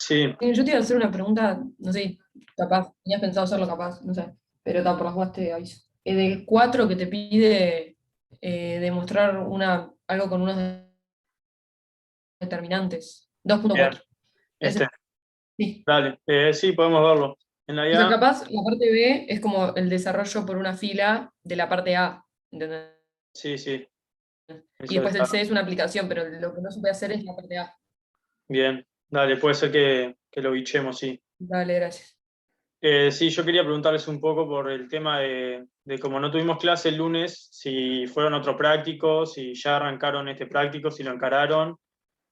Sí, Yo te iba a hacer una pregunta, no sé, capaz, tenías pensado hacerlo capaz, no sé, pero por las dudas te aviso. Del 4 que te pide demostrar algo con unos determinantes, 2.4. bien, Ese, este, sí. dale, sí, podemos verlo. En la O sea, IA, capaz la parte B es como el desarrollo por una fila de la parte A, ¿entendés? sí, sí, Y eso después está el C es una aplicación, pero lo que no supe hacer es la parte A. bien. Dale, puede ser que lo bichemos, sí. Dale, gracias. Sí, yo quería preguntarles un poco por el tema de como no tuvimos clase el lunes, si fueron otro práctico, si ya arrancaron este práctico, si lo encararon,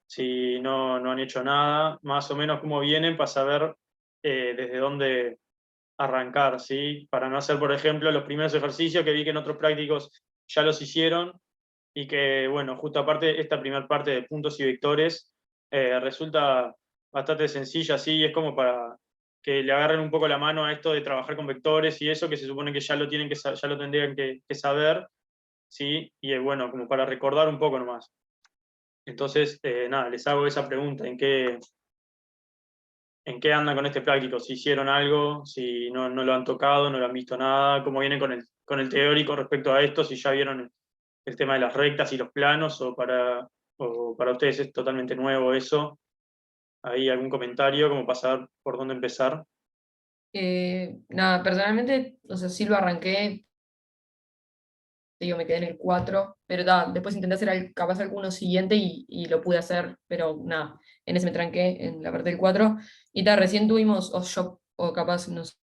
si no han hecho nada, más o menos cómo vienen para saber desde dónde arrancar, ¿sí? Para no hacer, por ejemplo, los primeros ejercicios que vi que en otros prácticos ya los hicieron y que, bueno, justo aparte, esta primera parte de puntos y vectores resulta bastante sencilla, sí, es como para que le agarren un poco la mano a esto de trabajar con vectores y eso, que se supone que ya lo tienen ya lo tendrían que saber, sí, y bueno, como para recordar un poco nomás. Entonces, nada, les hago esa pregunta, ¿en qué andan con este práctico? Si hicieron algo, si no lo han tocado, no lo han visto nada, cómo vienen con el teórico respecto a esto, si ya vieron el tema de las rectas y los planos, o para ustedes es totalmente nuevo eso. ¿Hay algún comentario como para saber por dónde empezar? Nada, personalmente, o sea, sí lo arranqué, te digo, me quedé en el 4 pero después intenté hacer capaz alguno siguiente y lo pude hacer, pero nada, en ese me tranqué en la parte del 4 y recién tuvimos, o yo, o capaz, no sé,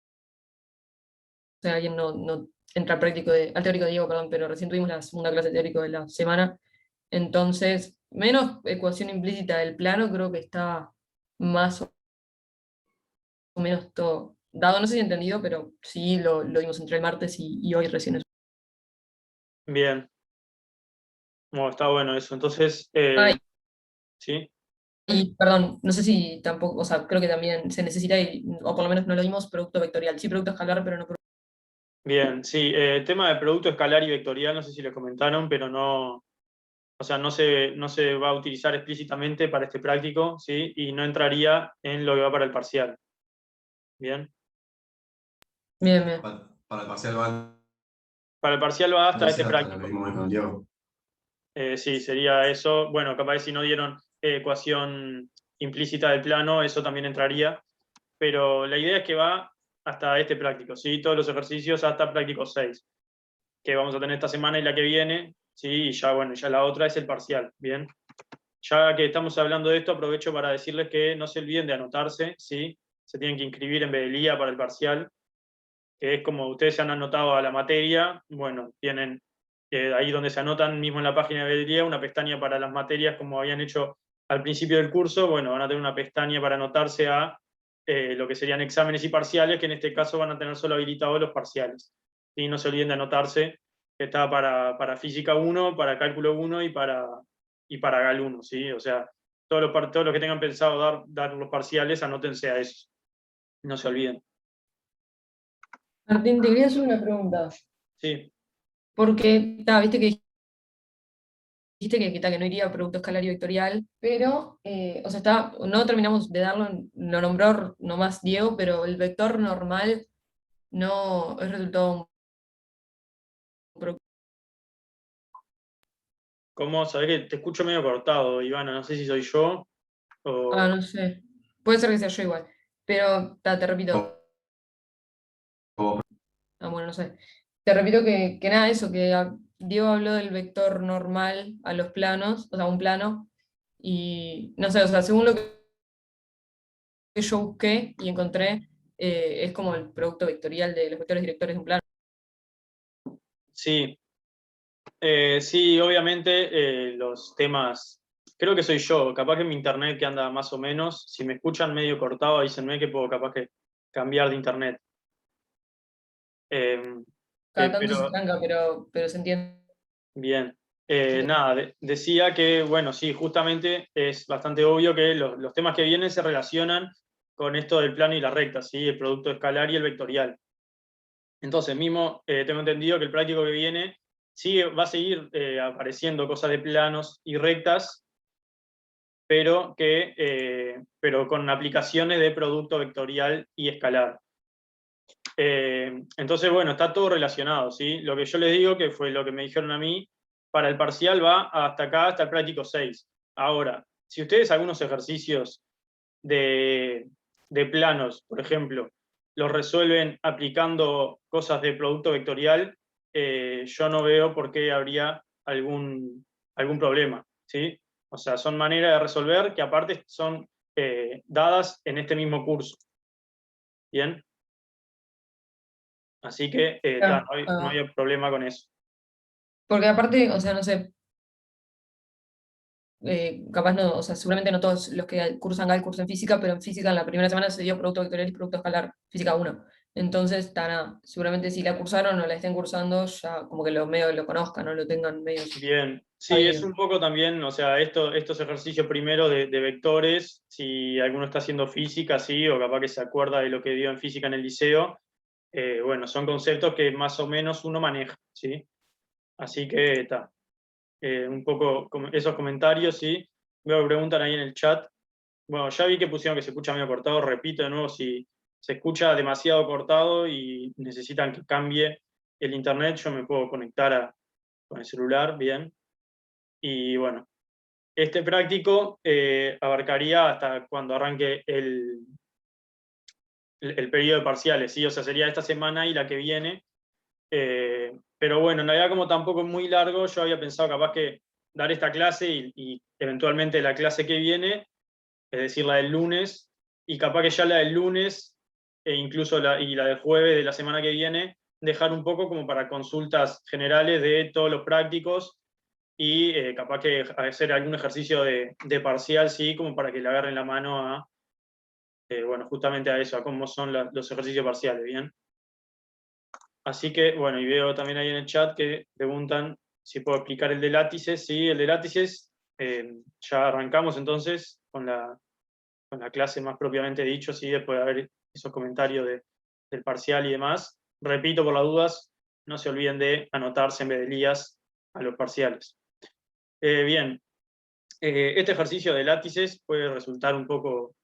alguien no entra al teórico de Diego, perdón, pero recién tuvimos la segunda clase de teórico de la semana, entonces, menos ecuación implícita del plano, creo que está más o menos todo dado, no sé si entendido, pero sí lo vimos entre el martes y hoy recién. Bien, bueno, está bueno eso. Entonces, Ay, sí, y perdón, no sé si tampoco, o sea, creo que también se necesita, o por lo menos no lo vimos, producto vectorial. Sí, producto escalar, pero no producto. bien, sí. El tema de producto escalar y vectorial, no sé si les comentaron, pero no, o sea, no se va a utilizar explícitamente para este práctico, ¿sí? Y no entraría en lo que va para el parcial. Bien. Bien, bien. Para el parcial va Para el parcial va hasta este entonces hasta lo práctico. mismo que con Diego. Sí, sería eso. Bueno, capaz si no dieron ecuación implícita del plano, eso también entraría. Pero la idea es que va hasta este práctico, ¿sí? Todos los ejercicios hasta práctico 6 que vamos a tener esta semana y la que viene, ¿sí? Y ya, bueno, ya la otra es el parcial, ¿bien? Ya que estamos hablando de esto, aprovecho para decirles que no se olviden de anotarse, ¿sí? Se tienen que inscribir en Bedelía para el parcial, que es como ustedes se han anotado a la materia, bueno, tienen ahí donde se anotan, mismo en la página de Bedelía, una pestaña para las materias como habían hecho al principio del curso, bueno, van a tener una pestaña para anotarse a lo que serían exámenes y parciales, que en este caso van a tener solo habilitados los parciales. Y no se olviden de anotarse, que está para física 1, para cálculo 1 y para GAL 1, ¿sí? O sea, todos los que tengan pensado dar los parciales, anótense a eso, no se olviden. Martín, te quería hacer una pregunta. Sí, Porque, viste que dijiste que no iría a producto escalar y vectorial, pero, o sea, no terminamos de darlo, lo nombró nomás Diego, pero el vector normal no es resultado de un producto. ¿cómo? Sabés que te escucho medio cortado, Ivana, no sé si soy yo Ah, o... no sé. Puede ser que sea yo igual. Pero, te repito. Como Ah, bueno, no sé. Te repito que nada, eso, Diego habló del vector normal a los planos, o sea, un plano, y no sé, o sea, según lo que yo busqué y encontré, es como el producto vectorial de los vectores directores de un plano. Sí, sí, obviamente los temas, creo que soy yo, capaz que mi internet que anda más o menos, si me escuchan medio cortado, avísenme que puedo capaz que cambiar de internet. Eh, Cada tanto se pero tranca, pero se entiende. bien. Nada, decía que, bueno, sí, justamente es bastante obvio que los temas que vienen se relacionan con esto del plano y la recta, ¿sí? El producto escalar y el vectorial. Entonces, mismo tengo entendido que el práctico que viene va a seguir apareciendo cosas de planos y rectas, pero con aplicaciones de producto vectorial y escalar. Entonces, bueno, está todo relacionado, ¿sí? Lo que yo les digo, que fue lo que me dijeron a mí, para el parcial va hasta acá, hasta el práctico 6. Ahora, si ustedes algunos ejercicios de planos, por ejemplo, los resuelven aplicando cosas de producto vectorial, yo no veo por qué habría algún problema, ¿sí? O sea, son maneras de resolver que aparte son dadas en este mismo curso. ¿Bien? Así que Claro, no hay problema con eso. porque aparte, o sea, no sé, capaz no, o sea, seguramente no todos los que cursan GAL cursan física, pero en física en la primera semana se dio producto vectorial y producto escalar, física 1. Entonces, está nada, seguramente si la cursaron o la estén cursando, ya como que lo medio lo conozcan, no lo tengan medio Bien, sí, es sabido. un poco también, o sea, estos ejercicios primero de vectores, si alguno está haciendo física, sí, o capaz que se acuerda de lo que dio en física en el liceo, bueno, son conceptos que más o menos uno maneja, ¿sí? Así que está. Un poco esos comentarios, ¿sí? Veo que preguntan ahí en el chat. Bueno, ya vi que pusieron que se escucha medio cortado, repito de nuevo, si se escucha demasiado cortado y necesitan que cambie el internet, yo me puedo conectar con el celular, bien. Y bueno, este práctico abarcaría hasta cuando arranque el periodo de parciales, ¿sí? O sea, sería esta semana y la que viene. Pero bueno, en realidad como tampoco es muy largo, yo había pensado capaz que dar esta clase y eventualmente la clase que viene, es decir, la del lunes, y capaz que ya la del lunes, e incluso la del jueves de la semana que viene, dejar un poco como para consultas generales de todos los prácticos y capaz que hacer algún ejercicio de parcial, sí, como para que le agarren la mano a, bueno, justamente a eso, a cómo son los ejercicios parciales, ¿bien? Así que, bueno, y veo también ahí en el chat que preguntan si puedo explicar el de látices. Sí, el de látices, ya arrancamos entonces con la clase más propiamente dicho, sí, después de haber esos comentarios del parcial y demás. Repito por las dudas, no se olviden de anotarse en vez de Elías a los parciales. Bien, este ejercicio de látices puede resultar un poco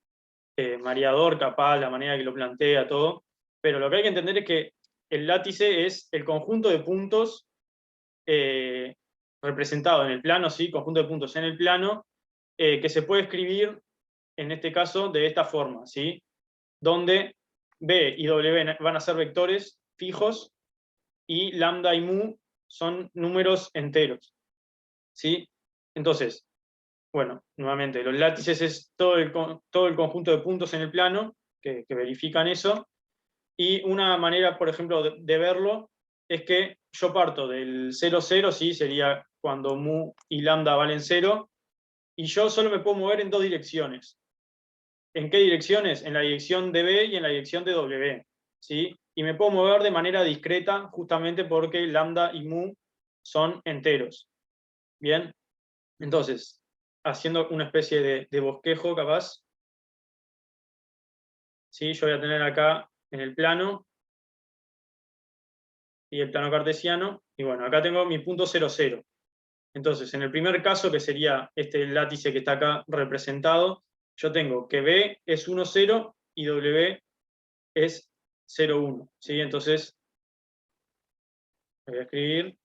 mareador, capaz, la manera que lo plantea, todo, pero lo que hay que entender es que el látice es el conjunto de puntos representado en el plano, sí, conjunto de puntos en el plano, que se puede escribir, en este caso, de esta forma, ¿sí? Donde B y W van a ser vectores fijos y lambda y mu son números enteros, ¿sí? Entonces, bueno, nuevamente, los látices es todo el conjunto de puntos en el plano que verifican eso, y una manera, por ejemplo, de verlo es que yo parto del 0, 0, ¿sí? Sería cuando mu y lambda valen 0, y yo solo me puedo mover en dos direcciones. ¿En qué direcciones? En la dirección de B y en la dirección de W, ¿sí? Y me puedo mover de manera discreta justamente porque lambda y mu son enteros. ¿Bien? Entonces, haciendo una especie de bosquejo capaz, ¿sí? Yo voy a tener acá en el plano y el plano cartesiano, y bueno, acá tengo mi punto 0, 0. Entonces, en el primer caso, que sería este látice que está acá representado, yo tengo que B es 1, 0 y W es 0, 1. ¿Sí? Entonces, voy a escribir.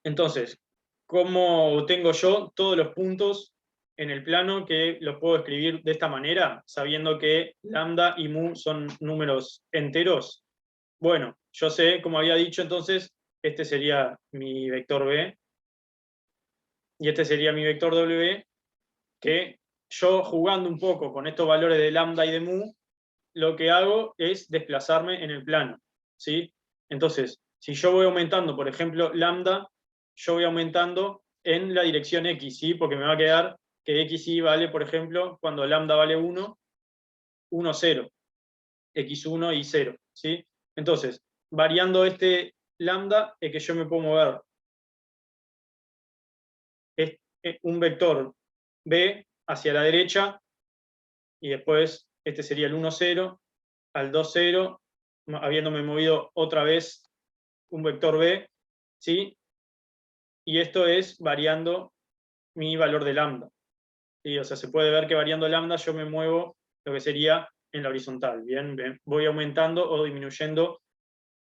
Entonces, ¿cómo tengo yo todos los puntos en el plano que los puedo escribir de esta manera, sabiendo que lambda y mu son números enteros? Bueno, yo sé, como había dicho entonces, este sería mi vector B y este sería mi vector W, que yo jugando un poco con estos valores de lambda y de mu, lo que hago es desplazarme en el plano, ¿sí? Entonces, si yo voy aumentando, por ejemplo, lambda, yo voy aumentando en la dirección X, ¿sí? Porque me va a quedar que XY vale, por ejemplo, cuando lambda vale 1, 1, 0, X1 y 0, ¿sí? Entonces, variando este lambda es que yo me puedo mover un vector B hacia la derecha y después este sería el 1, 0 al 2, 0, habiéndome movido otra vez un vector B, ¿sí? Y esto es variando mi valor de lambda. ¿Sí? O sea, se puede ver que variando lambda yo me muevo lo que sería en la horizontal. Bien, voy aumentando o disminuyendo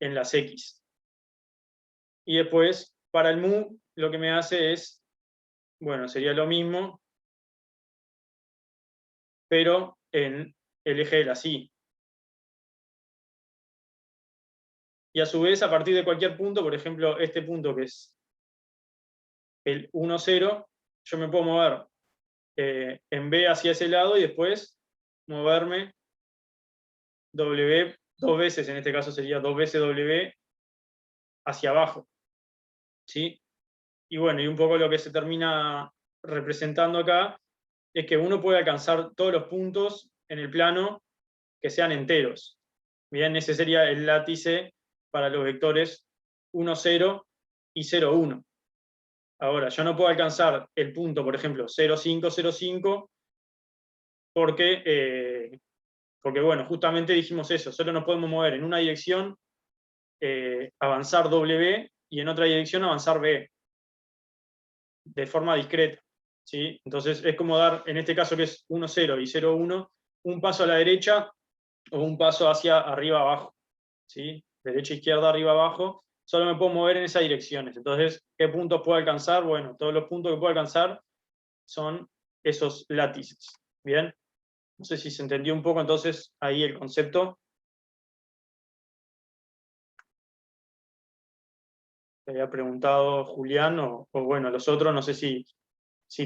en las X. Y después, para el mu, lo que me hace es, bueno, sería lo mismo, pero en el eje de la Y. Y a su vez, a partir de cualquier punto, por ejemplo, este punto que es el 1, 0, yo me puedo mover en B hacia ese lado y después moverme W 2 veces, en este caso sería 2 veces W hacia abajo. ¿Sí? Y bueno, y un poco lo que se termina representando acá es que uno puede alcanzar todos los puntos en el plano que sean enteros. Bien, ese sería el látice para los vectores 1, 0 y 0, 1. Ahora, yo no puedo alcanzar el punto, por ejemplo, 0, 5, 0, 5, porque, bueno, justamente dijimos eso, solo nos podemos mover en una dirección, avanzar W, y en otra dirección avanzar B, de forma discreta. ¿Sí? Entonces es como dar, en este caso que es 1, 0 y 0, 1, un paso a la derecha o un paso hacia arriba, abajo. ¿Sí? Derecha, izquierda, arriba, abajo. Solo me puedo mover en esas direcciones. Entonces, ¿qué puntos puedo alcanzar? Bueno, todos los puntos que puedo alcanzar son esos látices. ¿Bien? No sé si se entendió un poco entonces ahí el concepto. Te había preguntado Julián o bueno, los otros, no sé si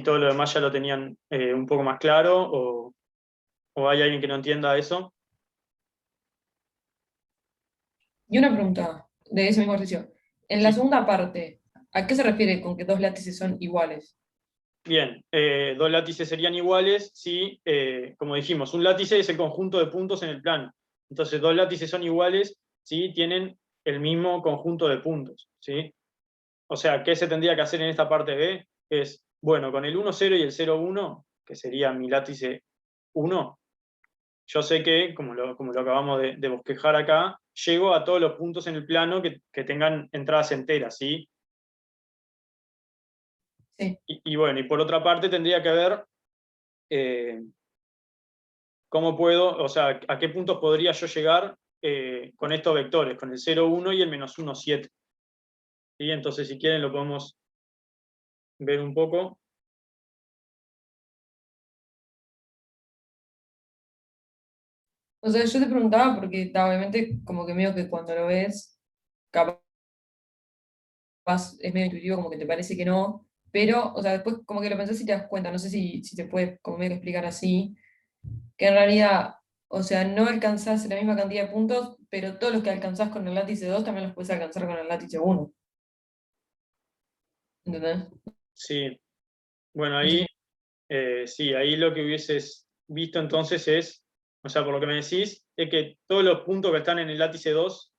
todo lo demás ya lo tenían un poco más claro o hay alguien que no entienda eso. Y una pregunta de ese mismo ejercicio. En la Sí. segunda parte, ¿a qué se refiere con que dos látices son iguales? Bien, dos látices serían iguales si, como dijimos, un látice es el conjunto de puntos en el plano. Entonces, dos látices son iguales si tienen el mismo conjunto de puntos. ¿Sí? O sea, ¿qué se tendría que hacer en esta parte B? Es, bueno, con el 1, 0 y el 0, 1, que sería mi látice 1, yo sé que, como lo acabamos de bosquejar acá, llego a todos los puntos en el plano que tengan entradas enteras, ¿sí? Sí. Y bueno, y por otra parte tendría que ver cómo puedo, o sea, a qué puntos podría yo llegar con estos vectores, con el 0, 1 y el -1, 7. ¿Sí? Entonces, si quieren, lo podemos ver un poco. O sea, yo te preguntaba porque obviamente como que medio que cuando lo ves, capaz es medio intuitivo, como que te parece que no, pero, o sea, después como que lo pensás y te das cuenta, no sé si te puedes como medio que explicar así, que en realidad, o sea, no alcanzás la misma cantidad de puntos, pero todos los que alcanzás con el látice 2 también los puedes alcanzar con el látice 1. ¿Entendés? Sí, bueno, No sé ahí si- sí, ahí lo que hubieses visto entonces es, o sea, por lo que me decís, es que todos los puntos que están en el látice 2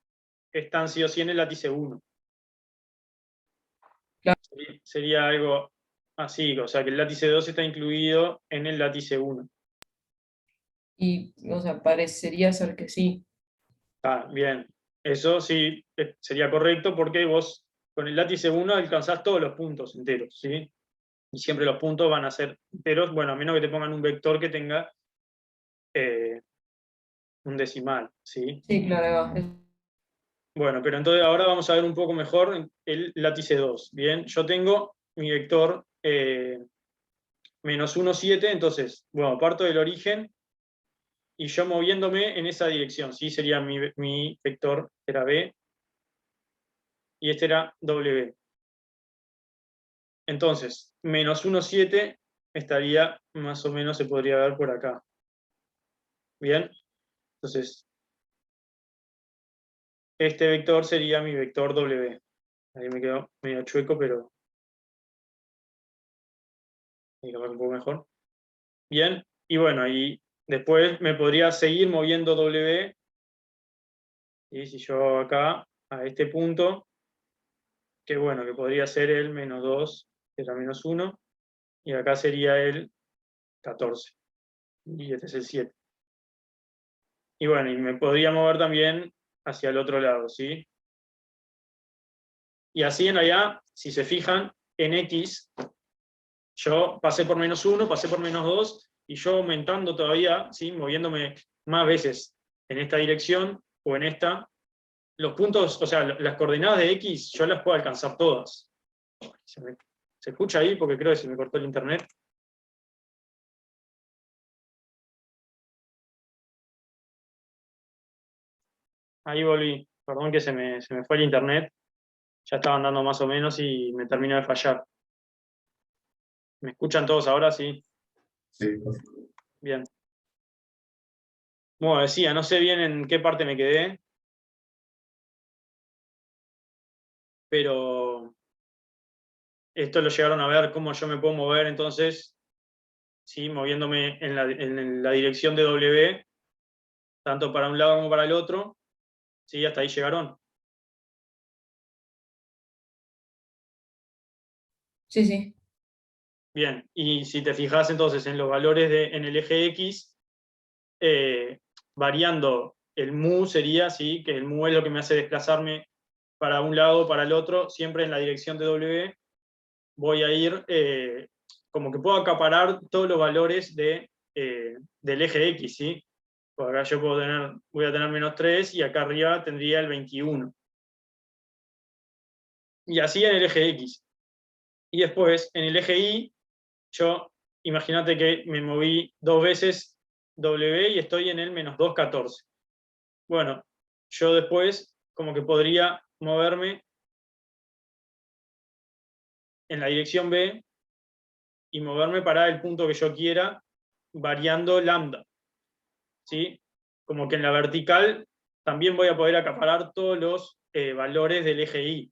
están sí o sí en el látice 1. Claro. Sería algo así, o sea, que el látice 2 está incluido en el látice 1. Y, o sea, parecería ser que sí. Ah, bien. Eso sí sería correcto porque vos con el látice 1 alcanzás todos los puntos enteros, ¿sí? Y siempre los puntos van a ser enteros, bueno, a menos que te pongan un vector que tenga eh, un decimal, ¿sí? Sí, claro, ahí va. Bueno, pero entonces ahora vamos a ver un poco mejor el látice 2. Bien, yo tengo mi vector -1, 7, entonces, bueno, parto del origen y yo moviéndome en esa dirección, ¿sí? Sería mi vector, era B, y este era W. Entonces, -1, 7 estaría más o menos, se podría ver por acá. Bien, entonces, este vector sería mi vector W. Ahí me quedó medio chueco, pero ahí capaz un poco mejor. Bien, y bueno, y después me podría seguir moviendo W, y si yo acá, a este punto, que bueno, que podría ser el -2, será -1, y acá sería el 14, y este es el 7. Y bueno, y me podría mover también hacia el otro lado, ¿sí? Y así en realidad, si se fijan, en X, yo pasé por -1, pasé por -2, y yo aumentando todavía, ¿sí? Moviéndome más veces en esta dirección o en esta, los puntos, o sea, las coordenadas de X, yo las puedo alcanzar todas. ¿Se escucha ahí? Porque creo que se me cortó el internet. Ahí volví. Perdón que se me fue el internet. Ya estaba andando más o menos y me terminó de fallar. ¿Me escuchan todos ahora? Sí. Sí. Bien. Bueno, decía, no sé bien en qué parte me quedé, pero esto lo llegaron a ver cómo yo me puedo mover, entonces, sí, moviéndome en la dirección de W, tanto para un lado como para el otro, sí, hasta ahí llegaron. Sí, sí. Bien, y si te fijas entonces en los valores en el eje X, variando el mu sería, ¿sí? Que el mu es lo que me hace desplazarme para un lado o para el otro, siempre en la dirección de W, voy a ir, como que puedo acaparar todos los valores del eje X, ¿sí? Pues acá yo voy a tener -3 y acá arriba tendría el 21. Y así en el eje X. Y después, en el eje Y, yo, imagínate que me moví 2 veces W y estoy en el -2,14. Bueno, yo después como que podría moverme en la dirección B y moverme para el punto que yo quiera variando lambda, ¿sí? Como que en la vertical también voy a poder acaparar todos los valores del eje Y.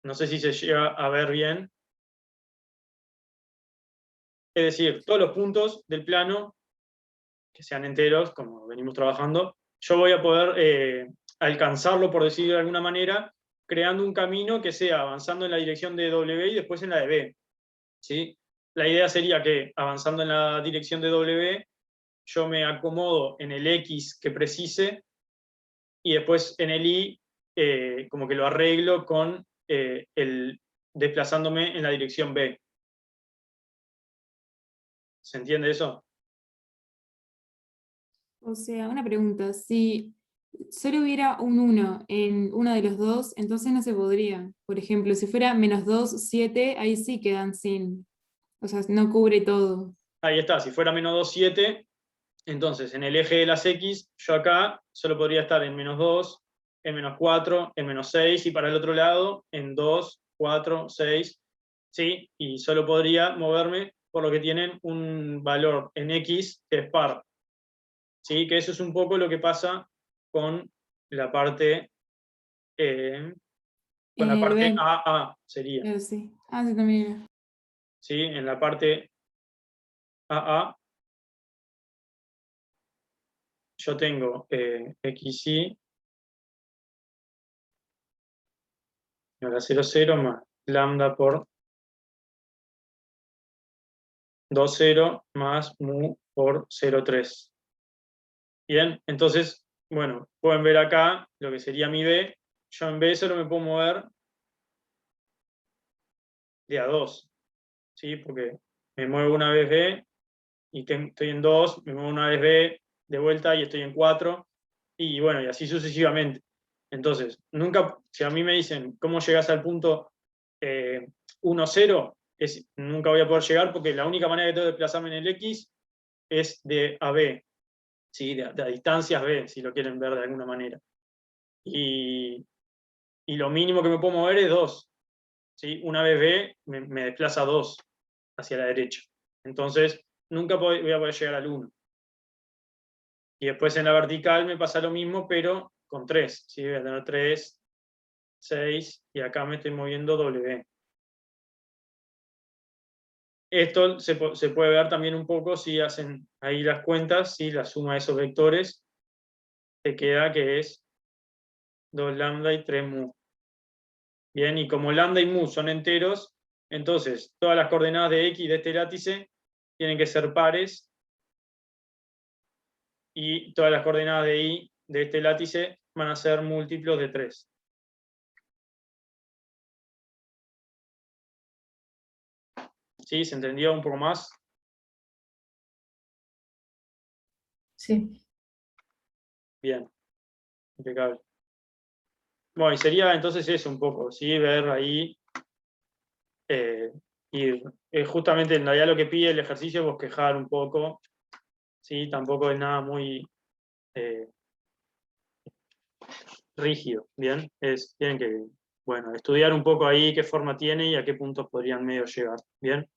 No sé si se llega a ver bien. Es decir, todos los puntos del plano que sean enteros, como venimos trabajando, yo voy a poder alcanzarlo, por decirlo de alguna manera, creando un camino que sea avanzando en la dirección de W y después en la de B. ¿Sí? La idea sería que avanzando en la dirección de W, yo me acomodo en el X que precise y después en el Y como que lo arreglo con desplazándome en la dirección B. ¿Se entiende eso? O sea, una pregunta, si solo hubiera un 1 en uno de los dos, entonces no se podría. Por ejemplo, si fuera -2, 7, ahí sí quedan sin. O sea, no cubre todo. Ahí está, si fuera -2, 7, entonces en el eje de las X, yo acá solo podría estar en -2, en -4, en -6 y para el otro lado en 2, 4, 6, ¿sí? Y solo podría moverme por lo que tienen un valor en X que es par. ¿Sí? Que eso es un poco lo que pasa con la parte, con En la el parte B, AA sería. claro, sí. Ah, sí, también era. ¿Sí? En la parte AA yo tengo XY ahora 0,0 más lambda por 2,0 más mu por 0,3. Bien, entonces, bueno, pueden ver acá lo que sería mi B. Yo en B solo me puedo mover de a 2, ¿sí? Porque me muevo una vez B y estoy en 2, me muevo una vez B de vuelta y estoy en 4, y bueno, y así sucesivamente. Entonces, nunca, si a mí me dicen cómo llegas al punto 1, 0, nunca voy a poder llegar porque la única manera que tengo de desplazarme en el X es de a B, ¿sí? de a distancias B, si lo quieren ver de alguna manera. Y lo mínimo que me puedo mover es 2. ¿Sí? Una vez B me desplaza 2 hacia la derecha. Entonces, nunca voy a poder llegar al 1. Y después en la vertical me pasa lo mismo, pero con 3. ¿Sí? Voy a tener 3, 6, y acá me estoy moviendo W. Esto se puede ver también un poco si hacen ahí las cuentas, ¿sí? La suma de esos vectores, te queda que es 2 lambda y 3 mu. Bien, y como lambda y mu son enteros, entonces todas las coordenadas de X de este látice tienen que ser pares y todas las coordenadas de I de este látice van a ser múltiplos de 3. ¿Sí? ¿Se entendió un poco más? Sí. Bien, impecable. Bueno, y sería entonces eso un poco, ¿sí? Ver ahí, ir, justamente en realidad lo que pide el ejercicio es bosquejar un poco, ¿sí? Tampoco es nada muy rígido, ¿bien? Tienen que, bueno, estudiar un poco ahí qué forma tiene y a qué puntos podrían medio llegar, ¿bien?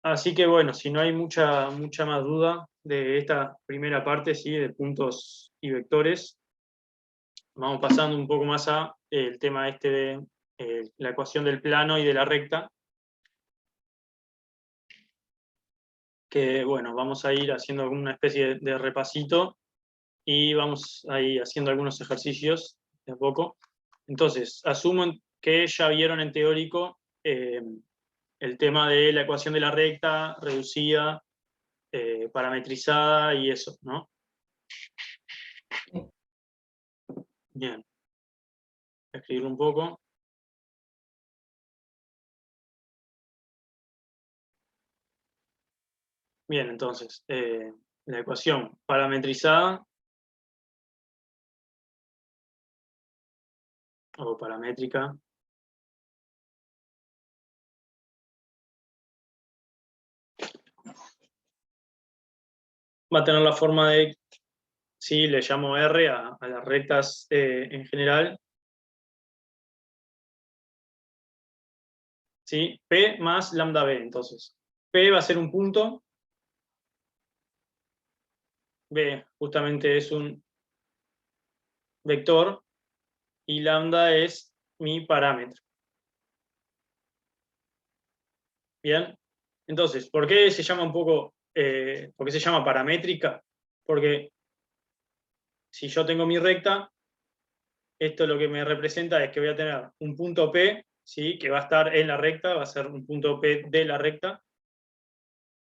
Así que bueno, si no hay mucha más duda de esta primera parte, ¿sí? De puntos y vectores, vamos pasando un poco más a el tema este de la ecuación del plano y de la recta, que bueno, vamos a ir haciendo alguna especie de repasito y vamos a ir haciendo algunos ejercicios de a poco. Entonces, asumo que ya vieron en teórico el tema de la ecuación de la recta, reducida, parametrizada y eso, ¿no? Bien. Voy a escribirlo un poco. Bien, entonces, la ecuación parametrizada o paramétrica va a tener la forma de, sí, le llamo R a las rectas en general, ¿sí? P más lambda B, entonces. P va a ser un punto, B justamente es un vector, y lambda es mi parámetro. Bien, entonces, ¿por qué se llama un poco, por qué se llama paramétrica? Porque si yo tengo mi recta, esto lo que me representa es que voy a tener un punto P, ¿sí? Que va a estar en la recta, va a ser un punto P de la recta,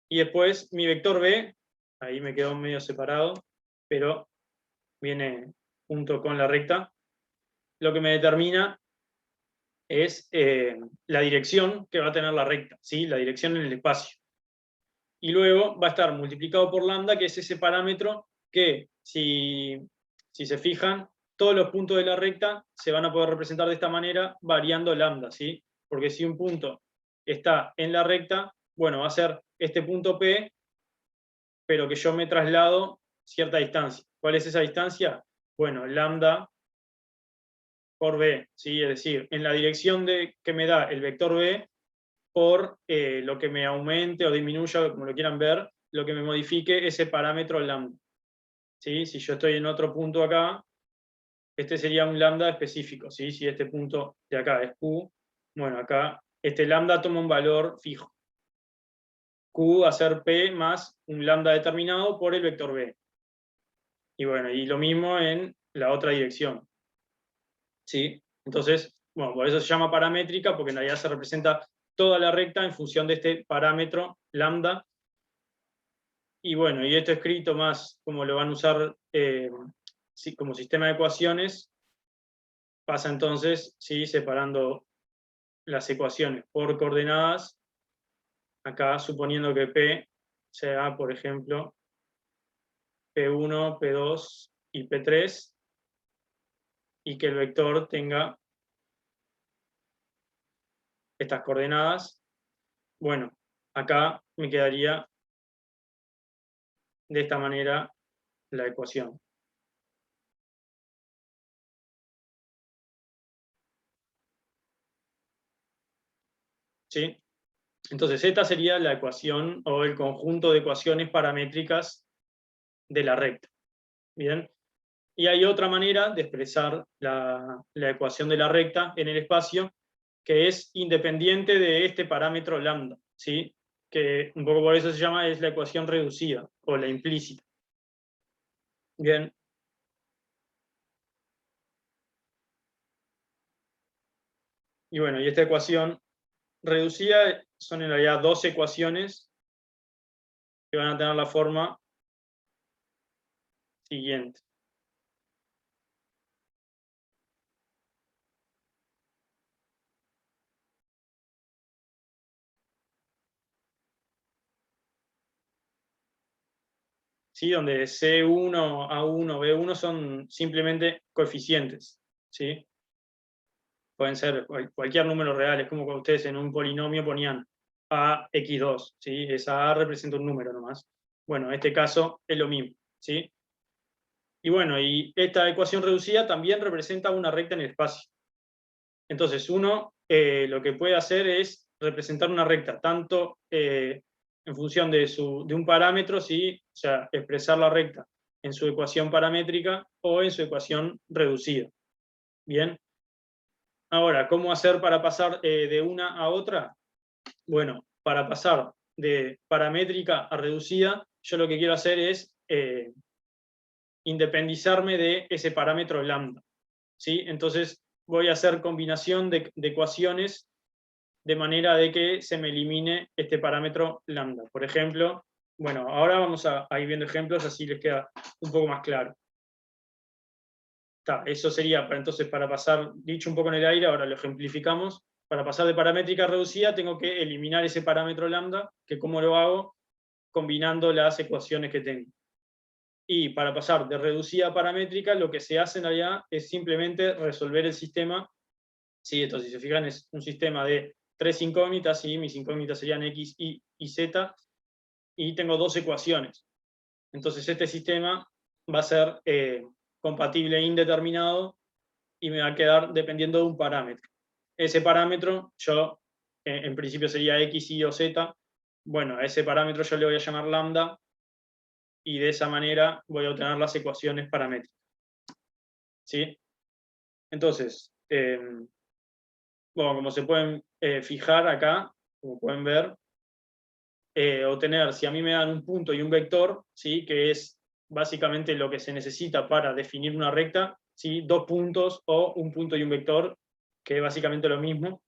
y después mi vector B, ahí me quedó medio separado, pero viene junto con la recta, lo que me determina es la dirección que va a tener la recta, ¿sí? La dirección en el espacio. Y luego va a estar multiplicado por lambda, que es ese parámetro que, si se fijan, todos los puntos de la recta se van a poder representar de esta manera variando lambda, ¿sí? Porque si un punto está en la recta, bueno, va a ser este punto P, pero que yo me traslado cierta distancia. ¿Cuál es esa distancia? Bueno, lambda por B, ¿sí? Es decir, en la dirección que me da el vector B, por lo que me aumente o disminuya, como lo quieran ver, lo que me modifique ese parámetro lambda. ¿Sí? Si yo estoy en otro punto acá, este sería un lambda específico. ¿Sí? Si este punto de acá es Q, bueno, acá este lambda toma un valor fijo. Q va a ser P más un lambda determinado por el vector B. Y bueno, y lo mismo en la otra dirección. ¿Sí? Entonces, bueno, por eso se llama paramétrica, porque en realidad se representa toda la recta en función de este parámetro lambda. Y bueno, y esto escrito más como lo van a usar como sistema de ecuaciones, pasa entonces, ¿sí? Separando las ecuaciones por coordenadas, acá suponiendo que P sea, por ejemplo, P1, P2 y P3, y que el vector tenga estas coordenadas. Bueno, acá me quedaría de esta manera la ecuación. ¿Sí? Entonces, esta sería la ecuación o el conjunto de ecuaciones paramétricas de la recta. ¿Bien? Y hay otra manera de expresar la ecuación de la recta en el espacio, que es independiente de este parámetro lambda, ¿sí? Que un poco por eso se llama, es la ecuación reducida o la implícita. Bien. Y bueno, y esta ecuación reducida son en realidad dos ecuaciones que van a tener la forma siguiente. ¿Sí? Donde C1, A1, B1 son simplemente coeficientes, ¿sí? Pueden ser cualquier número real, es como cuando ustedes en un polinomio ponían AX2, ¿sí? Esa A representa un número nomás. Bueno, en este caso es lo mismo, ¿sí? Y bueno, y esta ecuación reducida también representa una recta en el espacio. Entonces uno lo que puede hacer es representar una recta, tanto en función de un parámetro, ¿sí? O sea, expresar la recta en su ecuación paramétrica o en su ecuación reducida. Bien. Ahora, ¿cómo hacer para pasar de una a otra? Bueno, para pasar de paramétrica a reducida, yo lo que quiero hacer es independizarme de ese parámetro lambda, ¿sí? Entonces voy a hacer combinación de ecuaciones de manera de que se me elimine este parámetro lambda. Por ejemplo, bueno, ahora vamos a ir viendo ejemplos, así les queda un poco más claro. Eso sería, entonces, para pasar, dicho un poco en el aire, ahora lo ejemplificamos. Para pasar de paramétrica a reducida tengo que eliminar ese parámetro lambda, que ¿cómo lo hago? Combinando las ecuaciones que tengo. Y para pasar de reducida a paramétrica, lo que se hace en realidad es simplemente resolver el sistema. Sí, entonces, si se fijan, es un sistema de 3 incógnitas, y mis incógnitas serían X, Y y Z, y tengo 2 ecuaciones. Entonces este sistema va a ser compatible e indeterminado y me va a quedar dependiendo de un parámetro. Ese parámetro, yo, en principio sería X, Y o Z. Bueno, a ese parámetro yo le voy a llamar lambda, y de esa manera voy a obtener las ecuaciones paramétricas. ¿Sí? Entonces, bueno, como se pueden fijar acá, como pueden ver, obtener, si a mí me dan un punto y un vector, ¿sí? Que es básicamente lo que se necesita para definir una recta, ¿sí? 2 puntos o un punto y un vector, que es básicamente lo mismo.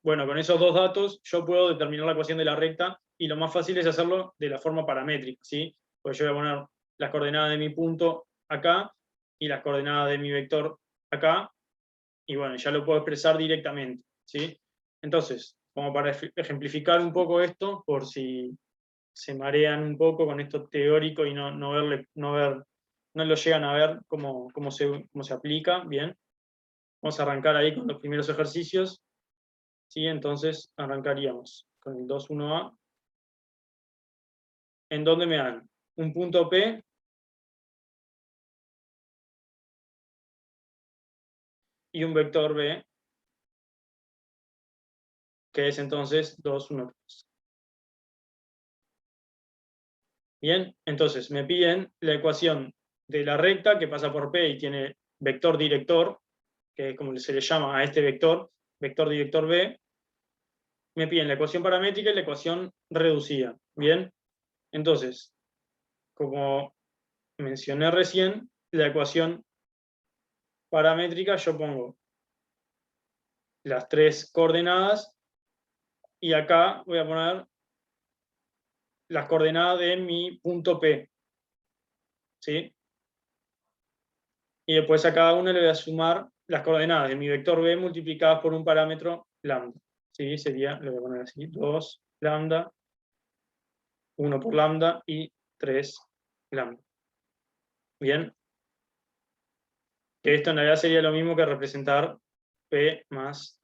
Bueno, con esos 2 datos yo puedo determinar la ecuación de la recta, y lo más fácil es hacerlo de la forma paramétrica, ¿sí? Pues yo voy a poner las coordenadas de mi punto acá y las coordenadas de mi vector acá, y bueno, ya lo puedo expresar directamente, ¿sí? Entonces, como para ejemplificar un poco esto, por si se marean un poco con esto teórico y no lo llegan a ver cómo se aplica, bien. Vamos a arrancar ahí con los primeros ejercicios, ¿sí? Entonces arrancaríamos con el 2.1a, en donde me dan un punto P y un vector B, que es entonces 2, 1, 3. Bien, entonces me piden la ecuación de la recta que pasa por P y tiene vector director, que es como se le llama a este vector, vector director B. Me piden la ecuación paramétrica y la ecuación reducida. Bien, entonces, como mencioné recién, la ecuación paramétrica yo pongo las 3 coordenadas, y acá voy a poner las coordenadas de mi punto P, ¿sí? Y después a cada una le voy a sumar las coordenadas de mi vector B multiplicadas por un parámetro lambda, ¿sí? Sería, lo voy a poner así, 2 lambda, 1 por lambda y 3 lambda. Bien. Que esto en realidad sería lo mismo que representar P más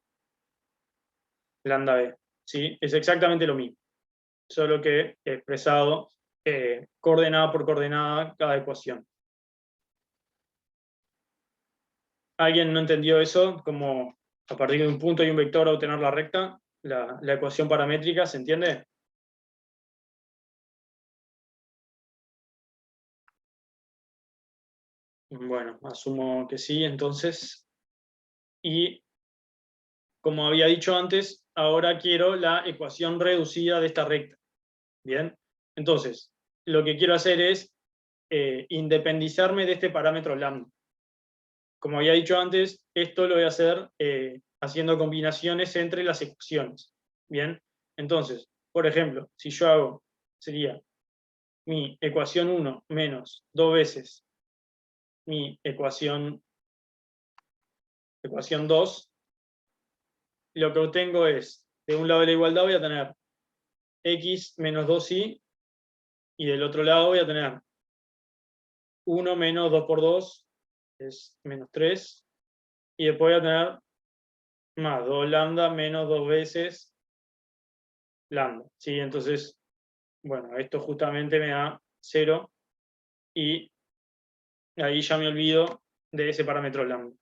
lambda B, ¿sí? Es exactamente lo mismo, solo que expresado coordenada por coordenada cada ecuación. ¿Alguien no entendió eso? Como a partir de un punto y un vector obtener la recta, la ecuación paramétrica, ¿se entiende? Bueno, asumo que sí, entonces. Y como había dicho antes, ahora quiero la ecuación reducida de esta recta. Bien, entonces, lo que quiero hacer es independizarme de este parámetro lambda. Como había dicho antes, esto lo voy a hacer haciendo combinaciones entre las ecuaciones. Bien, entonces, por ejemplo, si yo hago, sería mi ecuación 1 menos 2 veces mi ecuación 2, lo que obtengo es, de un lado de la igualdad voy a tener x menos 2y, y del otro lado voy a tener 1 menos 2 por 2, es menos 3, y después voy a tener más 2 lambda menos 2 veces lambda, ¿sí? Entonces, bueno, esto justamente me da 0, y ahí ya me olvido de ese parámetro lambda.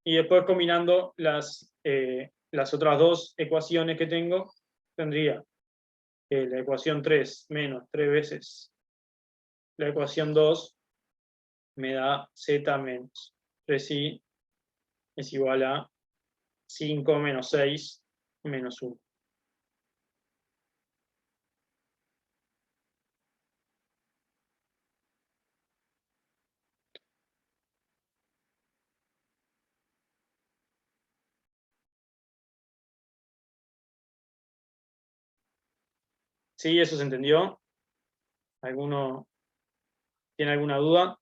Y después combinando las otras dos ecuaciones que tengo, tendría la ecuación 3 menos 3 veces la ecuación 2 me da z menos 3i es igual a 5 menos 6 menos 1. ¿Sí? ¿Eso se entendió? ¿Alguno tiene alguna duda?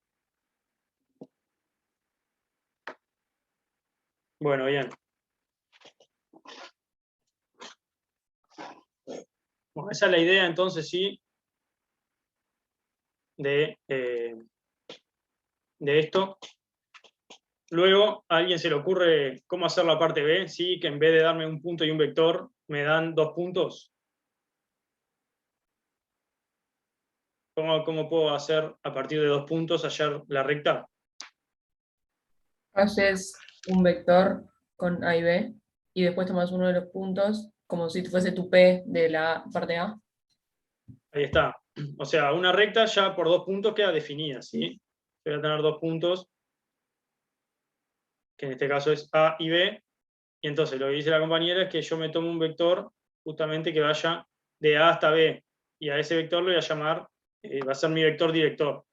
Bueno, bien. Bueno, esa es la idea, entonces, sí, de esto. Luego, a alguien se le ocurre cómo hacer la parte B, ¿sí? Que en vez de darme un punto y un vector, me dan 2 puntos. ¿Cómo puedo hacer a partir de 2 puntos hallar la recta? Haces un vector con A y B, y después tomas uno de los puntos, como si fuese tu P de la parte A. Ahí está. O sea, una recta ya por 2 puntos queda definida, ¿sí? Voy a tener 2 puntos, que en este caso es A y B, y entonces lo que dice la compañera es que yo me tomo un vector justamente que vaya de A hasta B, y a ese vector lo voy a llamar, va a ser mi vector director.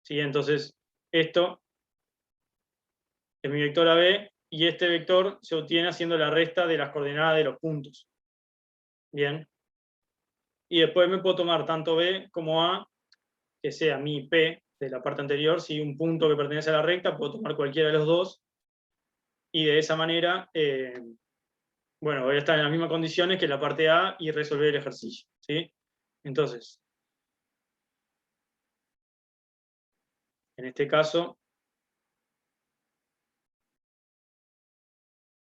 ¿Sí? Entonces, esto es mi vector AB, y este vector se obtiene haciendo la resta de las coordenadas de los puntos. Bien. Y después me puedo tomar tanto B como A, que sea mi P de la parte anterior, si un punto que pertenece a la recta, puedo tomar cualquiera de los dos, y de esa manera, bueno, voy a estar en las mismas condiciones que la parte A y resolver el ejercicio, ¿sí? Entonces, en este caso,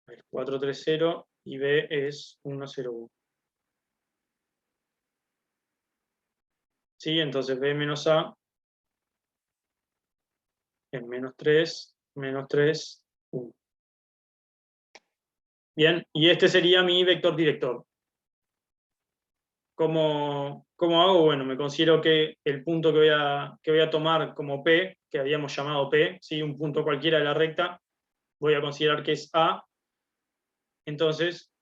es 430 y B es 101. ¿Sí? Entonces B menos A es menos 3, 1. Bien, y este sería mi vector director. ¿Cómo hago? Bueno, me considero que el punto que voy a tomar como P, que habíamos llamado P, ¿sí? Un punto cualquiera de la recta, voy a considerar que es A. Entonces,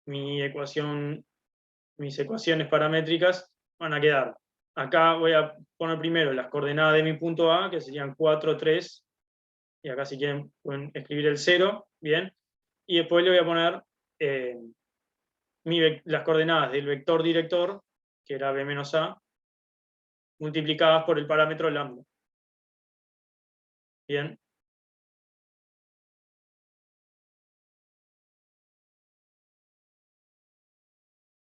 mis ecuaciones paramétricas van a quedar. Acá voy a poner primero las coordenadas de mi punto A, que serían 4, 3, y acá si quieren pueden escribir el 0, bien, y después le voy a poner las coordenadas del vector director, que era B menos A, multiplicadas por el parámetro lambda. Bien.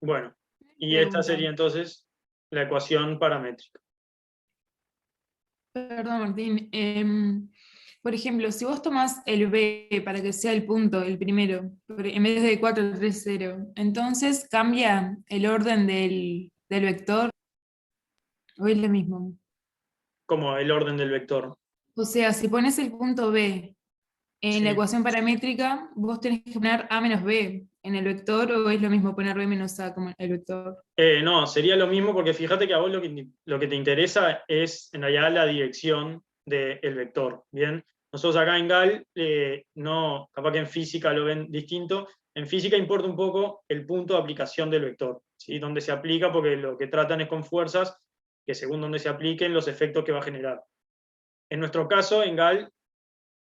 Bueno, y esta sería entonces la ecuación paramétrica. Perdón, Martín. Por ejemplo, si vos tomás el B para que sea el punto, el primero, en vez de 4, 3, 0, entonces cambia el orden del vector, o es lo mismo. Como el orden del vector. O sea, si pones el punto B en la Sí. ecuación paramétrica, vos tenés que poner A menos B en el vector, o es lo mismo poner B menos A como el vector. No, sería lo mismo porque fíjate que a vos lo que te interesa es en realidad la dirección del vector. Bien, nosotros acá en GAL, no, capaz que en física lo ven distinto. En física importa un poco el punto de aplicación del vector, ¿sí? Donde se aplica, porque lo que tratan es con fuerzas que según donde se apliquen los efectos que va a generar. En nuestro caso, en GAL,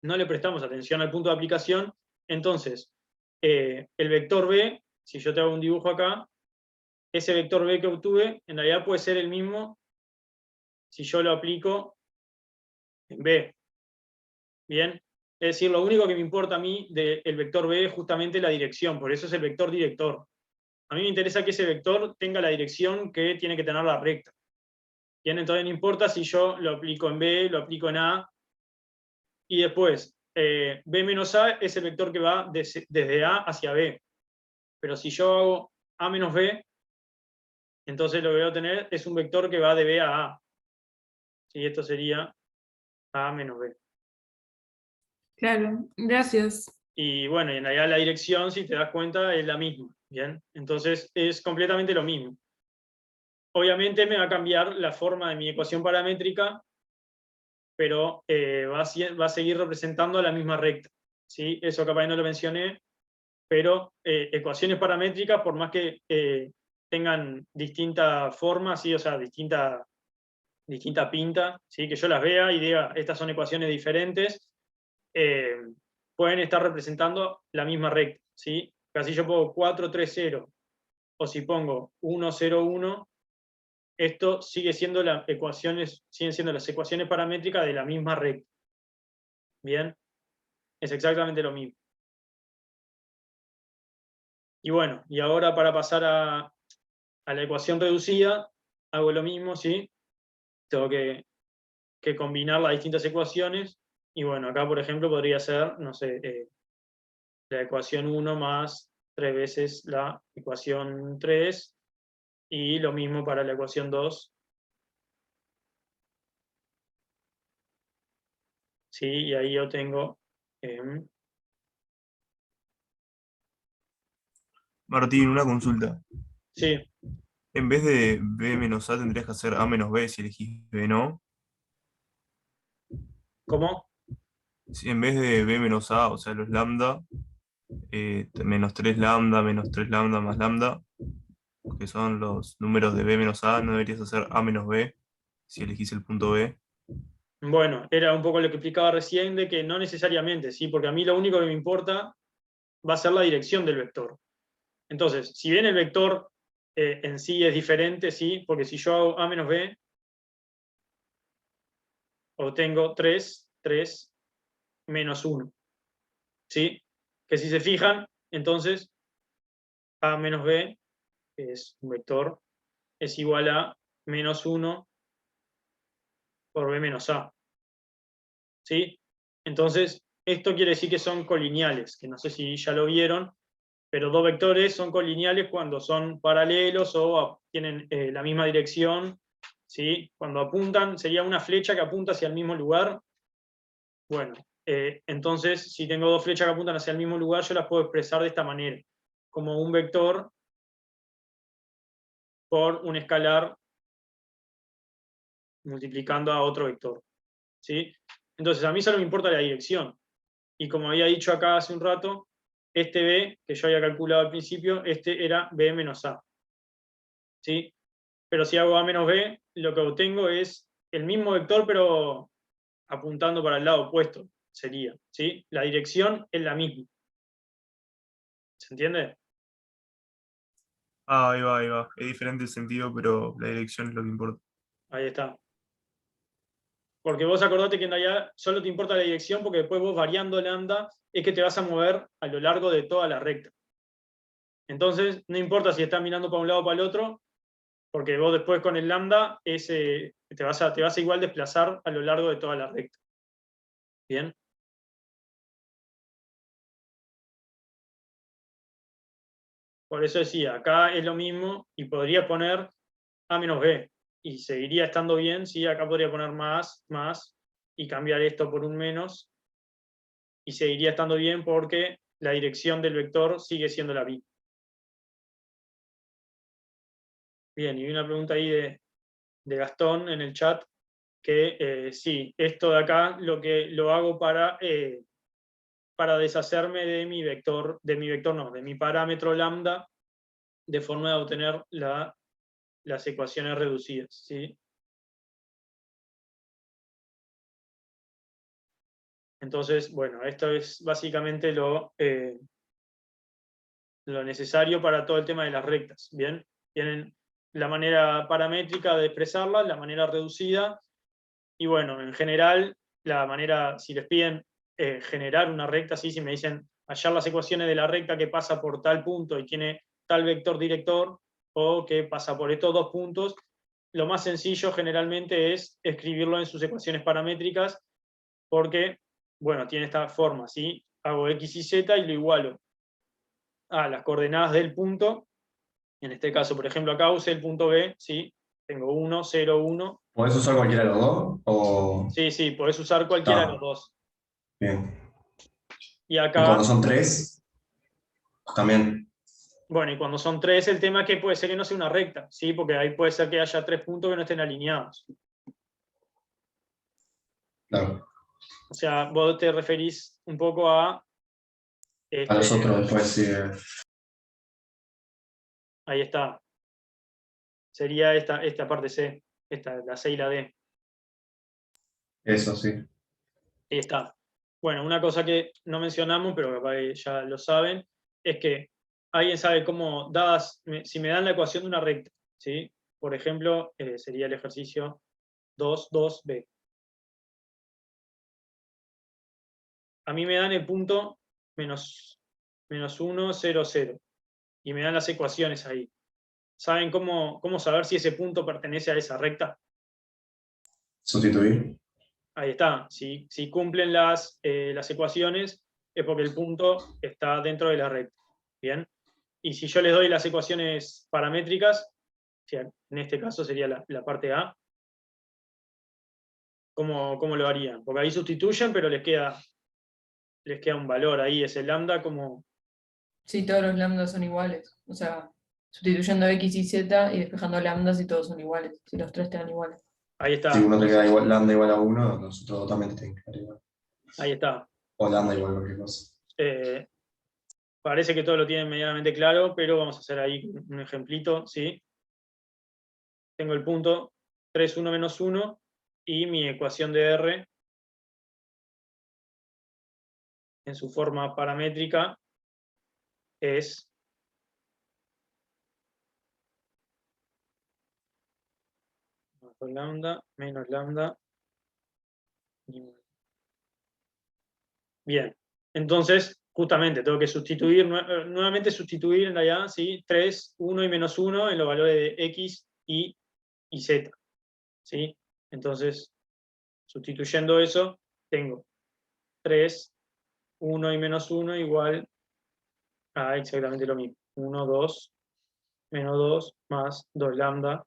no le prestamos atención al punto de aplicación, entonces el vector B, si yo te hago un dibujo acá, ese vector B que obtuve, en realidad puede ser el mismo si yo lo aplico en B. Bien, es decir, lo único que me importa a mí del vector B es justamente la dirección, por eso es el vector director. A mí me interesa que ese vector tenga la dirección que tiene que tener la recta. Bien, entonces no importa si yo lo aplico en B, lo aplico en A, y después B menos A es el vector que va desde A hacia B. Pero si yo hago A menos B, entonces lo que voy a obtener es un vector que va de B a A. ¿Sí? Esto sería A menos B. Claro, gracias. Y bueno, y en realidad la dirección, si te das cuenta, es la misma. Bien, entonces es completamente lo mismo. Obviamente me va a cambiar la forma de mi ecuación paramétrica, pero va a seguir representando la misma recta. ¿Sí? Eso capaz no lo mencioné, pero ecuaciones paramétricas, por más que tengan distinta forma, ¿sí? O sea, distinta pinta, ¿sí? Que yo las vea y diga, estas son ecuaciones diferentes, pueden estar representando la misma recta. ¿Sí? Casi yo pongo 4, 3, 0, o si pongo 1, 0, 1, esto siguen siendo las ecuaciones paramétricas de la misma recta. Bien, es exactamente lo mismo. Y bueno, y ahora para pasar a la ecuación reducida, hago lo mismo, ¿sí? Tengo que combinar las distintas ecuaciones, y bueno, acá por ejemplo podría ser, no sé, la ecuación 1 más 3 veces la ecuación 3, y lo mismo para la ecuación 2. ¿Sí? Y ahí yo tengo... Martín, una consulta. sí, En vez de B menos A tendrías que hacer A menos B si elegís B, ¿no? ¿cómo? Si en vez de B menos A, o sea, los lambda, menos 3 lambda, menos 3 lambda más lambda, que son los números de B menos A, no deberías hacer A menos B si elegís el punto B. Bueno, era un poco lo que explicaba recién, de que no necesariamente, ¿sí? Porque a mí lo único que me importa va a ser la dirección del vector. Entonces, si bien el vector en sí es diferente, ¿sí? Porque si yo hago A menos B, obtengo 3, 3 menos 1. ¿Sí? Que si se fijan, entonces A menos B, que es un vector, es igual a menos 1 por B menos A. ¿Sí? Entonces, esto quiere decir que son colineales, que no sé si ya lo vieron, pero dos vectores son colineales cuando son paralelos o tienen la misma dirección. ¿Sí? Cuando apuntan, sería una flecha que apunta hacia el mismo lugar. Bueno, entonces, si tengo dos flechas que apuntan hacia el mismo lugar, yo las puedo expresar de esta manera, como un vector por un escalar multiplicando a otro vector. ¿Sí? Entonces, a mí solo me importa la dirección. Y como había dicho acá hace un rato, este B, que yo había calculado al principio, este era B menos A. ¿Sí? Pero si hago A menos B, lo que obtengo es el mismo vector, pero apuntando para el lado opuesto, sería. ¿Sí? La dirección es la misma. ¿Se entiende? Ah, ahí va, ahí va. Es diferente el sentido, pero la dirección es lo que importa. Ahí está. Porque vos acordate que en realidad solo te importa la dirección, porque después vos variando lambda es que te vas a mover a lo largo de toda la recta. Entonces, no importa si estás mirando para un lado o para el otro, porque vos después con el lambda te vas a igual desplazar a lo largo de toda la recta. ¿Bien? Por eso decía, acá es lo mismo y podría poner A menos B y seguiría estando bien. Sí, acá podría poner más, y cambiar esto por un menos y seguiría estando bien porque la dirección del vector sigue siendo la misma. Bien, y una pregunta ahí de Gastón en el chat, que sí, esto de acá lo hago para deshacerme de mi vector, de mi parámetro lambda, de forma de obtener las ecuaciones reducidas. ¿Sí? Entonces, bueno, esto es básicamente lo necesario para todo el tema de las rectas. ¿Bien? Tienen la manera paramétrica de expresarla, la manera reducida, y bueno, en general, la manera, si les piden generar una recta, ¿sí? Si me dicen hallar las ecuaciones de la recta que pasa por tal punto y tiene tal vector director, o que pasa por estos dos puntos, lo más sencillo generalmente es escribirlo en sus ecuaciones paramétricas, porque, bueno, tiene esta forma, ¿sí? Hago x y z y lo igualo a las coordenadas del punto. En este caso, por ejemplo, acá usé el punto B, ¿sí? Tengo 1, 0, 1. ¿Podés usar cualquiera de los dos? O... Sí, podés usar cualquiera de Está. los dos. Bien. Y ¿Y acá, cuando son 3? También. bueno, y cuando son 3, el tema es que puede ser que no sea una recta, ¿sí? Porque ahí puede ser que haya 3 puntos que no estén alineados. Claro. O sea, vos te referís un poco a... A los este, otros después sí. ahí está. Sería esta parte C, la C y la D. Eso sí. Ahí está. Bueno, una cosa que no mencionamos, pero capaz que ya lo saben, es que alguien sabe cómo, si me dan la ecuación de una recta, ¿sí? Por ejemplo, sería el ejercicio 2, 2b. A mí me dan el punto menos 1, 0, 0. Y me dan las ecuaciones ahí. ¿Saben cómo saber si ese punto pertenece a esa recta? Sustituir. Ahí está. Si cumplen las ecuaciones, es porque el punto está dentro de la recta. ¿Bien? Y si yo les doy las ecuaciones paramétricas, en este caso sería la parte A, ¿cómo lo harían? Porque ahí sustituyen, pero les queda un valor ahí, ese lambda, como... Sí, todos los lambdas son iguales. O sea, sustituyendo x y z y despejando lambdas y todos son iguales. Si los tres te dan iguales. Ahí está. Si uno te queda Entonces, igual, lambda igual a 1, los otros dos también te tienen que quedar igual. ahí está. O lambda igual a cualquier cosa. Parece que todo lo tienen medianamente claro, pero vamos a hacer ahí un ejemplito, ¿sí? Tengo el punto 3, 1, menos 1, y mi ecuación de R, en su forma paramétrica, es lambda menos lambda. Bien, entonces, justamente, tengo que sustituir, nuevamente sustituir en realidad, ¿sí? 3, 1 y menos 1 en los valores de x, y z, ¿sí? Entonces, sustituyendo eso, tengo 3, 1 y menos 1 igual a exactamente lo mismo. 1, 2, menos 2, más 2 lambda,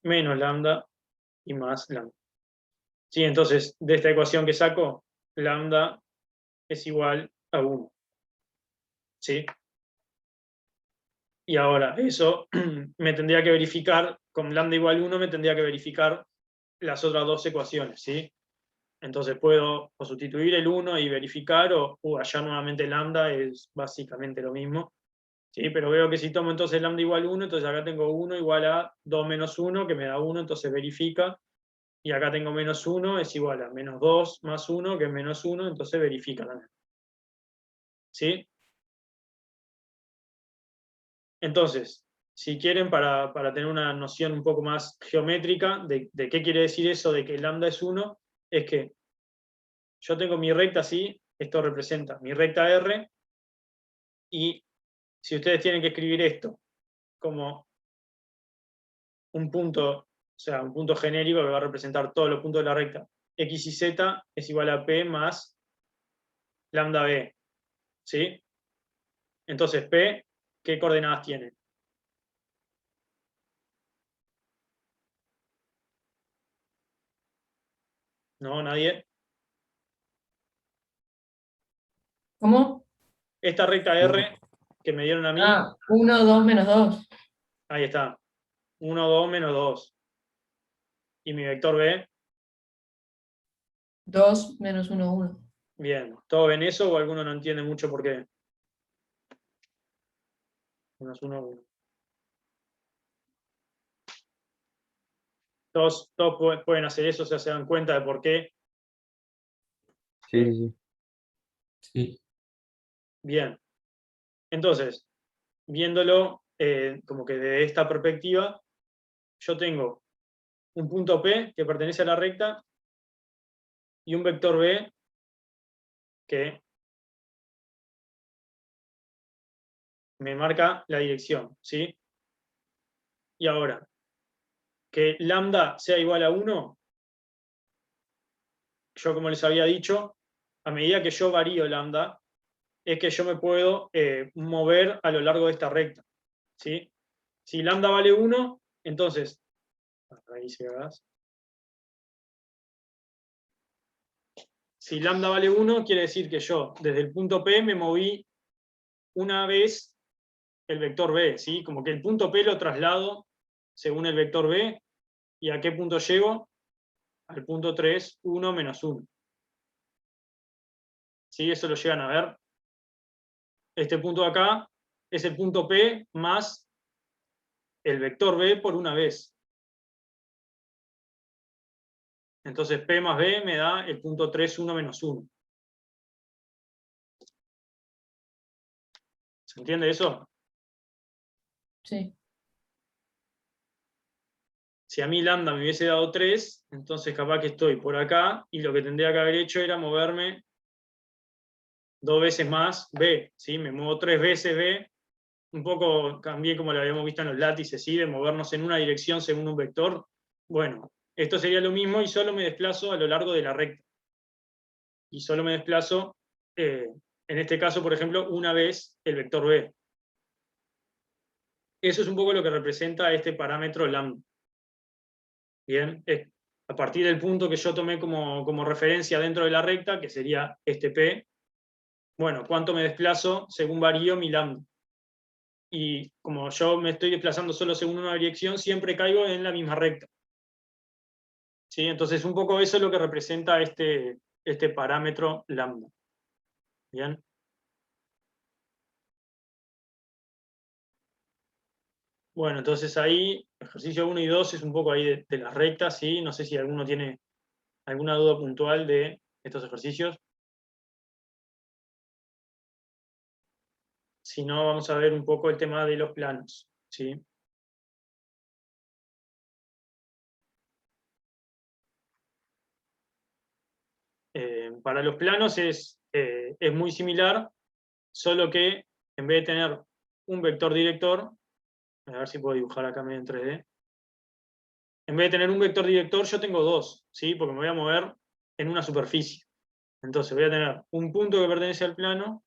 menos lambda, y más lambda. ¿Sí? Entonces, de esta ecuación que saco, lambda es igual a 1. ¿Sí? Y ahora, eso me tendría que verificar, con lambda igual 1 me tendría que verificar las otras dos ecuaciones, ¿sí? Entonces puedo o sustituir el 1 y verificar, o hallar nuevamente lambda, es básicamente lo mismo. ¿Sí? Pero veo que si tomo entonces lambda igual 1, entonces acá tengo 1 igual a 2 menos 1, que me da 1, entonces verifica. Y acá tengo menos 1, es igual a menos 2 más 1, que es menos 1, entonces verifica también. ¿Sí? Entonces, si quieren, para tener una noción un poco más geométrica de qué quiere decir eso de que lambda es 1, es que yo tengo mi recta así, esto representa mi recta R, y si ustedes tienen que escribir esto como un punto, o sea, un punto genérico que va a representar todos los puntos de la recta, x y z es igual a p más lambda b, ¿sí? Entonces, p, ¿qué coordenadas tiene? ¿No? ¿Nadie? ¿Cómo? Esta recta R que me dieron a mí, 1, 2, menos 2. ahí está. 1, 2, menos 2. ¿Y mi vector B? 2, menos 1, 1. Bien. ¿Todos ven eso o alguno no entiende mucho por qué? Menos 1, 1. Todos pueden hacer eso, o sea, se dan cuenta de por qué. Sí. Bien. Entonces, viéndolo como que de esta perspectiva, yo tengo un punto P que pertenece a la recta y un vector B que me marca la dirección, ¿sí? Y ahora, que lambda sea igual a 1, yo como les había dicho, a medida que yo varío lambda, es que yo me puedo mover a lo largo de esta recta, ¿sí? Si lambda vale 1, entonces, ahí se ve, si lambda vale 1, quiere decir que yo desde el punto P me moví una vez el vector B, ¿sí? Como que el punto P lo traslado según el vector B, ¿y a qué punto llego? Al punto 3, 1, menos 1. ¿Sí? Eso lo llegan a ver. Este punto de acá es el punto P más el vector B por una vez. Entonces P más B me da el punto 3, 1, menos 1. ¿Se entiende eso? Sí. Si a mí lambda me hubiese dado 3, entonces capaz que estoy por acá y lo que tendría que haber hecho era moverme 2 veces más B, ¿sí? Me muevo 3 veces B, un poco también como lo habíamos visto en los látices, ¿sí? De movernos en una dirección según un vector. Bueno, esto sería lo mismo y solo me desplazo a lo largo de la recta. Y solo me desplazo, en este caso, por ejemplo, una vez el vector B. Eso es un poco lo que representa este parámetro lambda. Bien, a partir del punto que yo tomé como referencia dentro de la recta, que sería este P, bueno, ¿cuánto me desplazo según varío mi lambda? Y como yo me estoy desplazando solo según una dirección, siempre caigo en la misma recta. ¿Sí? Entonces, un poco eso es lo que representa este parámetro lambda. ¿Bien? Bueno, entonces ahí, ejercicio 1 y 2 es un poco ahí de las rectas, ¿sí? No sé si alguno tiene alguna duda puntual de estos ejercicios. Si no, vamos a ver un poco el tema de los planos, ¿sí? Para los planos es muy similar, solo que en vez de tener un vector director, a ver si puedo dibujar acá medio en 3D, en vez de tener un vector director, yo tengo dos, ¿sí? Porque me voy a mover en una superficie. Entonces voy a tener un punto que pertenece al plano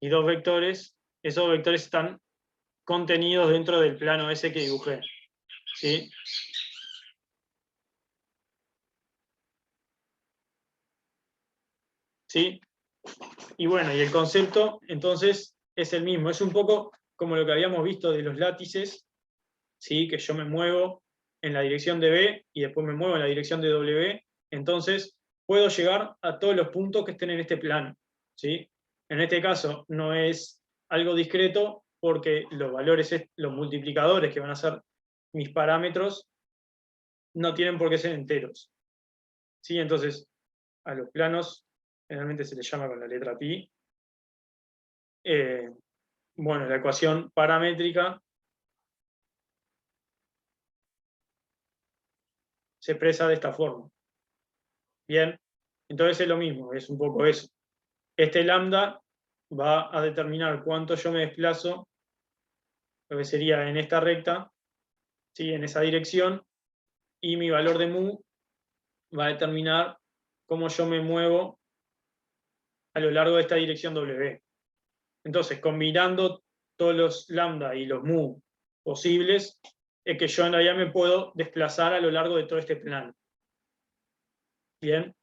y dos vectores. Esos vectores están contenidos dentro del plano ese que dibujé, ¿sí? ¿Sí? Y bueno, y el concepto entonces es el mismo. Es un poco como lo que habíamos visto de los látices, ¿sí? Que yo me muevo en la dirección de B y después me muevo en la dirección de W. Entonces puedo llegar a todos los puntos que estén en este plano, ¿sí? En este caso no es algo discreto porque los valores, los multiplicadores que van a ser mis parámetros, no tienen por qué ser enteros, ¿sí? Entonces a los planos generalmente se les llama con la letra pi. Bueno, la ecuación paramétrica se expresa de esta forma. Bien, entonces es lo mismo, es un poco eso. Este lambda va a determinar cuánto yo me desplazo, lo que sería en esta recta, ¿sí? En esa dirección, y mi valor de mu va a determinar cómo yo me muevo a lo largo de esta dirección W. Entonces, combinando todos los lambda y los mu posibles, es que yo en realidad me puedo desplazar a lo largo de todo este plano. Bien.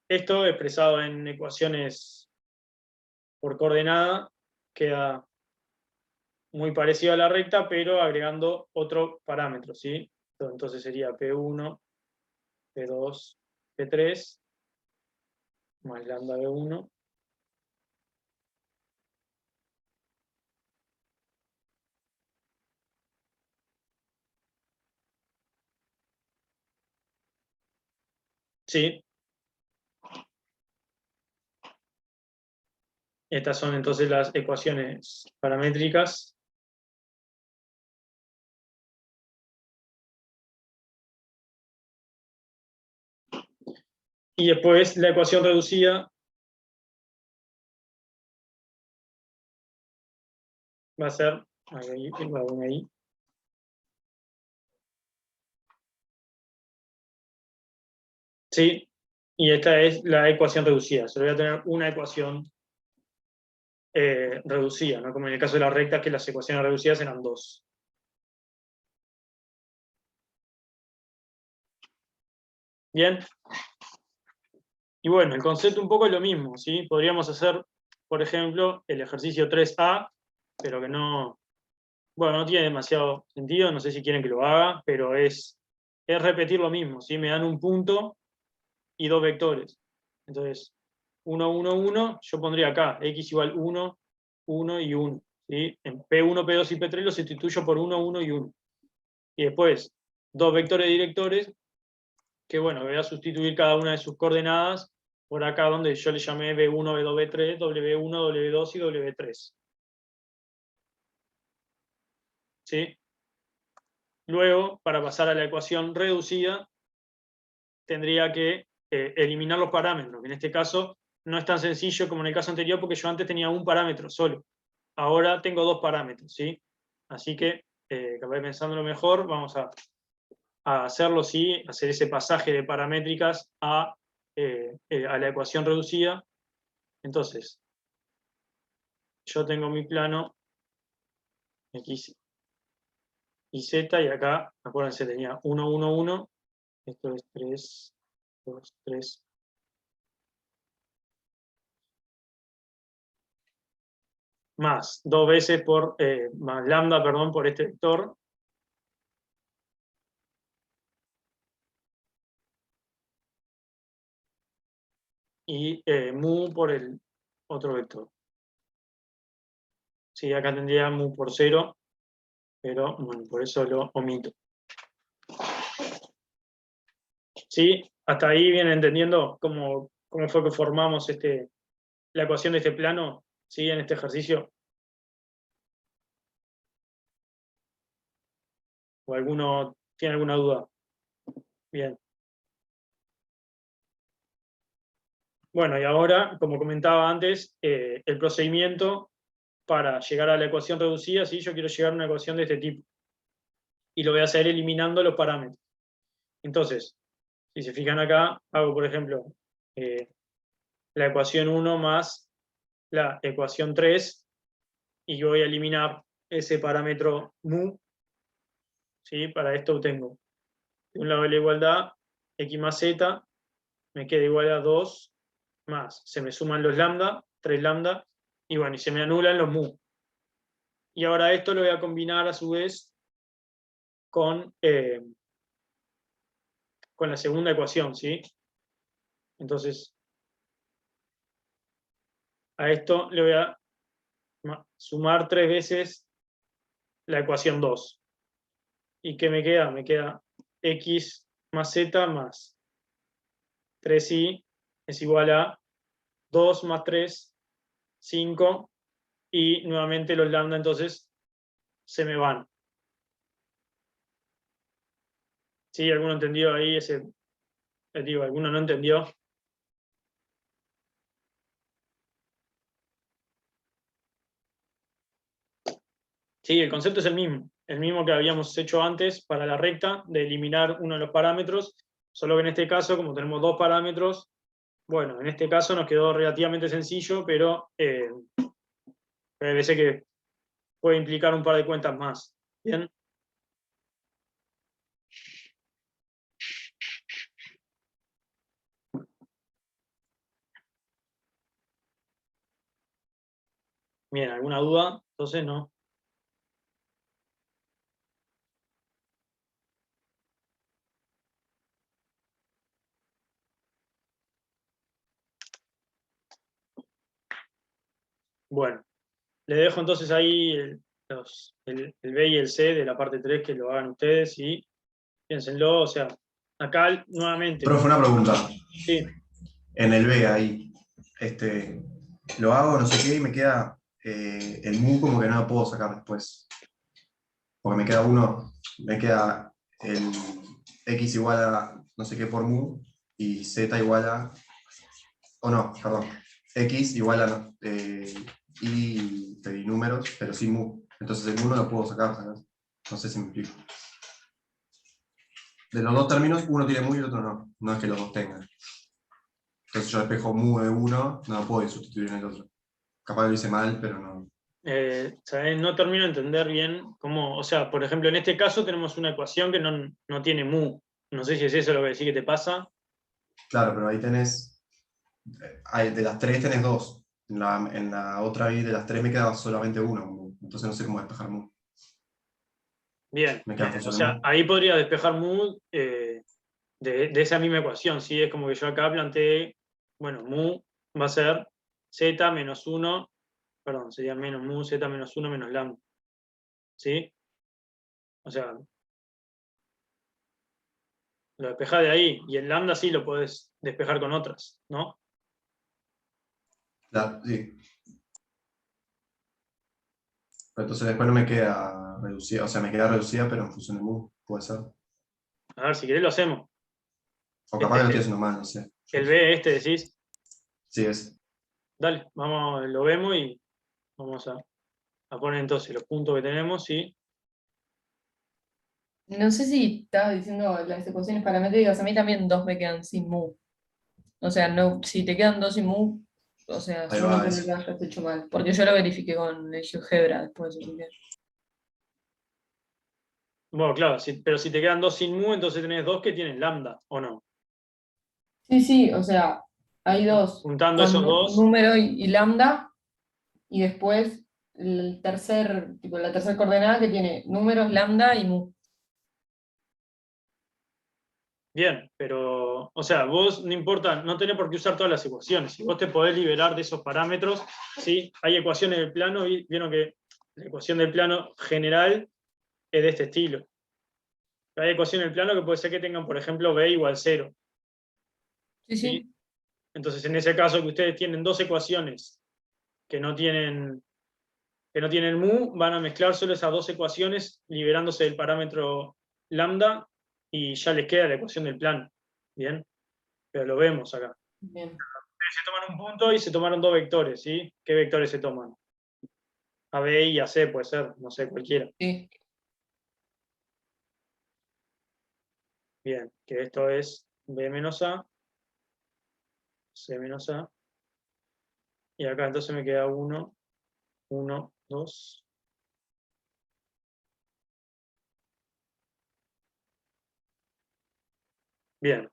Esto expresado en ecuaciones por coordenada queda muy parecido a la recta, pero agregando otro parámetro, ¿sí? Entonces sería P1, P2, P3, más lambda B1. Sí. Estas son entonces las ecuaciones paramétricas. Y después la ecuación reducida va a ser, ahí. Sí, y esta es la ecuación reducida. Solo voy a tener una ecuación reducida, ¿no? Como en el caso de la recta, que las ecuaciones reducidas eran 2. Bien. Y bueno, el concepto un poco es lo mismo, ¿sí? Podríamos hacer, por ejemplo, el ejercicio 3A, pero que no, bueno, no tiene demasiado sentido, no sé si quieren que lo haga, pero es repetir lo mismo, ¿sí? Me dan un punto y 2 vectores. Entonces, 1, 1, 1, yo pondría acá, x igual 1, 1 y 1. ¿Sí? En P1, P2 y P3 lo sustituyo por 1, 1 y 1. Y después, 2 vectores directores, que bueno, voy a sustituir cada una de sus coordenadas por acá donde yo le llamé B1, B2, B3, W1, W2 y W3. ¿Sí? Luego, para pasar a la ecuación reducida, tendría que eliminar los parámetros, que en este caso no es tan sencillo como en el caso anterior, porque yo antes tenía un parámetro solo. Ahora tengo 2 parámetros, ¿sí? Así que, capaz pensándolo mejor, vamos a hacerlo, sí, hacer ese pasaje de paramétricas a la ecuación reducida. Entonces, yo tengo mi plano X y Z, y acá, acuérdense, tenía 1, 1, 1, esto es 3, 2, 3, más 2 veces por, más lambda, perdón, por este vector, y mu por el otro vector. Sí, acá tendría mu por 0, pero bueno, por eso lo omito. ¿Sí? Hasta ahí vienen entendiendo cómo fue que formamos la ecuación de este plano, ¿sí? En este ejercicio. ¿O alguno tiene alguna duda? Bien. Bueno, y ahora, como comentaba antes, el procedimiento para llegar a la ecuación reducida, ¿sí? Yo quiero llegar a una ecuación de este tipo. Y lo voy a hacer eliminando los parámetros. Entonces, si se fijan acá, hago, por ejemplo, la ecuación 1 más la ecuación 3, y voy a eliminar ese parámetro mu. ¿Sí? Para esto tengo, de un lado de la igualdad, x más z, me queda igual a 2, más, se me suman los lambda, 3 lambda, y bueno, y se me anulan los mu. Y ahora esto lo voy a combinar a su vez con la segunda ecuación, ¿sí? Entonces, a esto le voy a sumar 3 veces la ecuación 2. ¿Y qué me queda? Me queda x más z más 3y es igual a 2 más 3, 5, y nuevamente los lambda entonces se me van. ¿Sí? ¿Alguno entendió ahí ese? Digo, ¿alguno no entendió? Sí, el concepto es el mismo que habíamos hecho antes para la recta, de eliminar uno de los parámetros, solo que en este caso, como tenemos 2 parámetros, bueno, en este caso nos quedó relativamente sencillo, pero hay veces que puede implicar un par de cuentas más. ¿Bien? Bien, ¿alguna duda? Entonces no. Bueno, le dejo entonces ahí el B y el C de la parte 3, que lo hagan ustedes y piénsenlo. O sea, acá nuevamente. Profe, una pregunta. Sí. En el B ahí, lo hago, no sé qué, y me queda el mu como que no lo puedo sacar después. Porque me queda me queda el x igual a no sé qué por mu, y z igual a, o no, perdón, x igual a y números, pero sin mu. Entonces el mu no lo puedo sacar, ¿sabes? No sé si me explico. De los dos términos, uno tiene mu y el otro no. No es que los dos tengan. Entonces yo despejo mu de uno, no lo puedo sustituir en el otro. Capaz que lo hice mal, pero no. ¿Sabes? No termino de entender bien cómo, o sea, por ejemplo, en este caso tenemos una ecuación que no tiene mu. No sé si es eso lo que decís que te pasa. Claro, pero ahí tenés, de las tres tenés dos. En la otra ahí de las tres me queda solamente uno mu. Entonces no sé cómo despejar mu. Bien, Me queda o funcionando sea, mu. ahí podría despejar mu de esa misma ecuación, ¿sí? Es como que yo acá planteé, bueno, mu va a ser z menos 1, perdón, sería menos mu, z menos 1 menos lambda, ¿sí? O sea, lo despejás de ahí, y el lambda sí lo podés despejar con otras, ¿no? Sí. Pero entonces después no me queda reducida, o sea, me queda reducida, pero en función de mu, puede ser. A ver, si querés lo hacemos. O capaz que lo estoy haciendo mal, no sé. El B este decís, Sí, es. dale, vamos, lo vemos y vamos a poner entonces los puntos que tenemos, ¿sí? No sé si estabas diciendo las ecuaciones paramétricas, a mí también dos me quedan sin mu. O sea, no, si te quedan dos sin mu, o sea, Ahí solo va, que eso. lo hayas hecho mal. Porque yo lo verifiqué con el GeoGebra después, así que. Bueno, claro, pero si te quedan dos sin mu, entonces tenés dos que tienen lambda, ¿o no? Sí, sí, o sea, hay dos Juntando con esos dos, número y lambda, y después el tercer, tipo, la tercera coordenada que tiene números, lambda y mu. bien, pero, o sea, vos no importa, no tenés por qué usar todas las ecuaciones. Si vos te podés liberar de esos parámetros, ¿sí? Hay ecuaciones del plano, vieron que la ecuación del plano general es de este estilo. Hay ecuaciones del plano que puede ser que tengan, por ejemplo, b igual 0. Sí, ¿Sí? sí. Entonces, en ese caso que ustedes tienen dos ecuaciones que no tienen mu, van a mezclar solo esas dos ecuaciones liberándose del parámetro lambda y ya les queda la ecuación del plano. ¿Bien? Pero lo vemos acá. Bien. Se toman un punto y se tomaron dos vectores, ¿sí? ¿Qué vectores se toman? A, B y A, C puede ser, no sé, cualquiera. Sí. Bien, que esto es B menos A, C menos A. Y acá entonces me queda 1, 1, 2. Bien,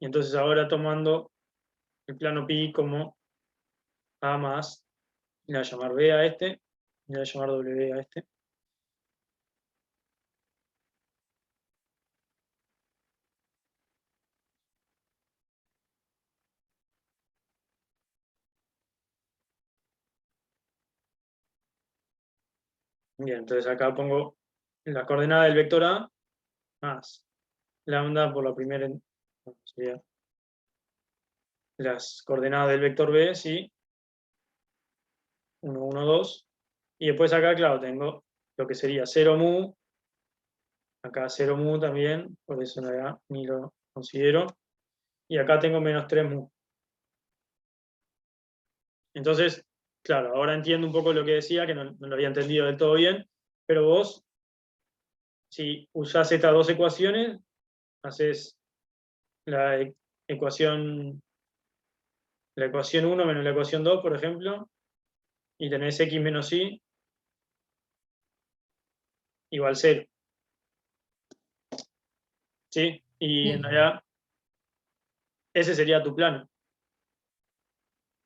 y entonces ahora tomando el plano pi como A más, le voy a llamar B a este, le voy a llamar W a este. Bien, entonces acá pongo la coordenada del vector A más lambda por la primera, sería las coordenadas del vector B, ¿sí? 1, 1, 2. Y después acá, claro, tengo lo que sería 0 mu, acá 0 mu también, por eso ni lo considero. Y acá tengo menos 3 mu. Entonces, claro, ahora entiendo un poco lo que decía, que no lo había entendido del todo bien, pero vos, si usás estas dos ecuaciones, haces la ecuación 1 menos la ecuación 2, por ejemplo, y tenés x menos y igual 0. ¿Sí? Y en Sí. realidad, ese sería tu plano.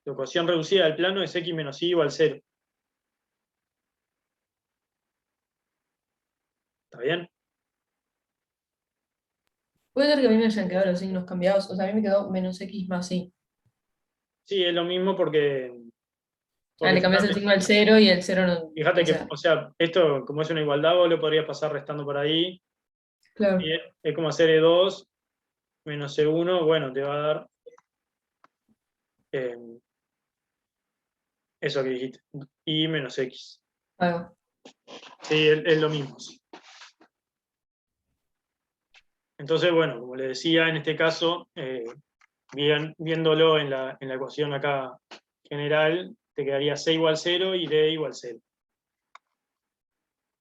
Tu ecuación reducida del plano es x menos y igual 0. ¿Está bien? Puede ser que a mí me hayan quedado los signos cambiados. O sea, a mí me quedó menos x más y. Sí, es lo mismo porque Le cambias el fíjate, signo al 0 y el 0 no. fíjate O que, sea, o sea, esto como es una igualdad, vos lo podrías pasar restando por ahí. claro. Y es como hacer E2 menos E1, bueno, te va a dar eso que dijiste, y menos x. Algo. Sí, es lo mismo. Sí. Entonces, bueno, como le decía, en este caso, viéndolo en la ecuación acá general, te quedaría c igual 0 y d igual 0.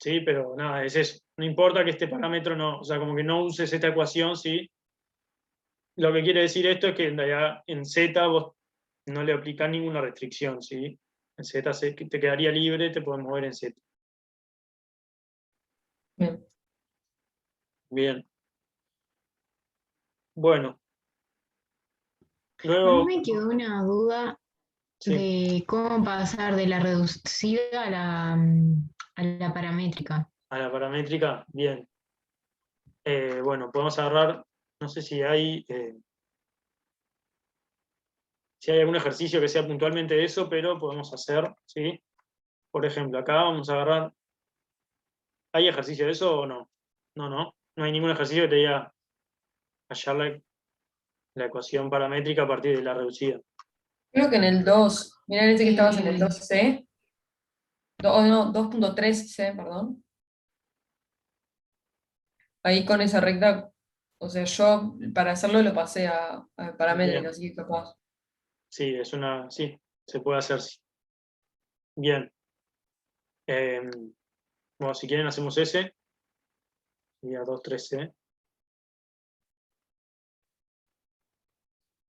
¿Sí? Pero nada, es eso. No importa que este parámetro no, o sea, como que no uses esta ecuación, ¿sí? Lo que quiere decir esto es que en realidad en z vos no le aplicás ninguna restricción, ¿sí? En z te quedaría libre, te puedes mover en z. Bien. Bien. Bueno. A mí Luego, me quedó una duda sí, de cómo pasar de la reducida a la paramétrica. a la paramétrica, bien. Bueno, podemos agarrar, no sé si hay algún ejercicio que sea puntualmente eso, pero podemos hacer, ¿sí? Por ejemplo, acá vamos a agarrar, ¿hay ejercicio de eso o no? No hay ningún ejercicio que te diga hallar la ecuación paramétrica a partir de la reducida. Creo que en el 2, mirá, ese que estabas en el 2C, no, 2.3C, perdón. Ahí con esa recta, o sea, yo para hacerlo lo pasé a paramétrica, Bien. así que capaz. Sí, sí, se puede hacer, sí. Bien. Bueno, si quieren hacemos ese. Sería 2, 3C.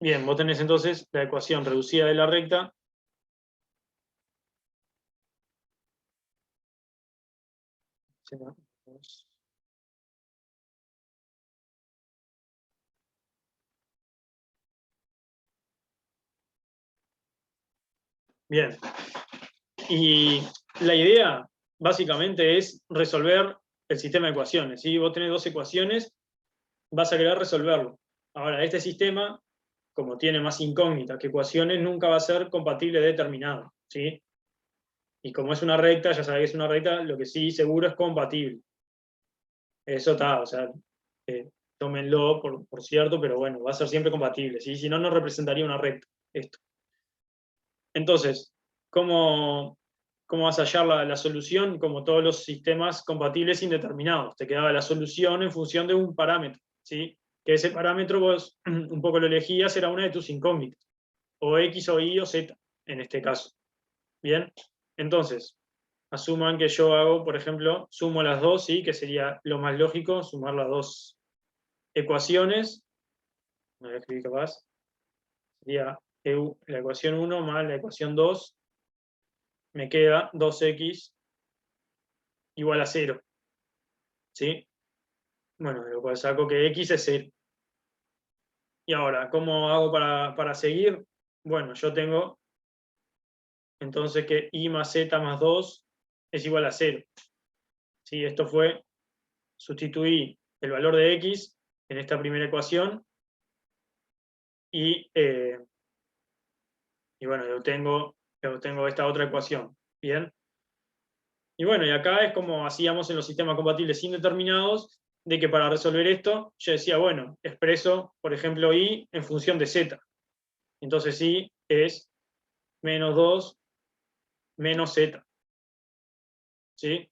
Bien, vos tenés entonces la ecuación reducida de la recta. Bien. Y la idea básicamente es resolver el sistema de ecuaciones. Si vos tenés dos ecuaciones, vas a querer resolverlo. Ahora, este sistema, como tiene más incógnitas que ecuaciones, nunca va a ser compatible determinado, ¿sí? Y como es una recta, ya sabéis que es una recta, lo que sí seguro es compatible. Eso está, o sea, tómenlo por cierto, pero bueno, va a ser siempre compatible, ¿sí? Si no, no representaría una recta esto. Entonces, ¿cómo vas a hallar la solución? Como todos los sistemas compatibles indeterminados. Te quedaba la solución en función de un parámetro, ¿sí? Que ese parámetro vos un poco lo elegías, era una de tus incógnitas, o X o Y o Z, en este caso. Bien, entonces, asuman que yo hago, por ejemplo, sumo las dos, ¿sí? Que sería lo más lógico, sumar las dos ecuaciones. Me voy a escribir capaz. Sería la ecuación 1 más la ecuación 2, me queda 2x igual a 0. ¿Sí? Bueno, de lo cual saco que x es 0. Y ahora, ¿cómo hago para seguir? Bueno, yo tengo entonces que y más z más 2 es igual a 0. ¿Sí? Esto fue, sustituí el valor de x en esta primera ecuación y bueno, yo obtengo esta otra ecuación. ¿Bien? Y bueno, y acá es como hacíamos en los sistemas compatibles indeterminados, de que para resolver esto, yo decía, bueno, expreso, por ejemplo, y en función de z. Entonces y es menos 2 menos z. ¿Sí?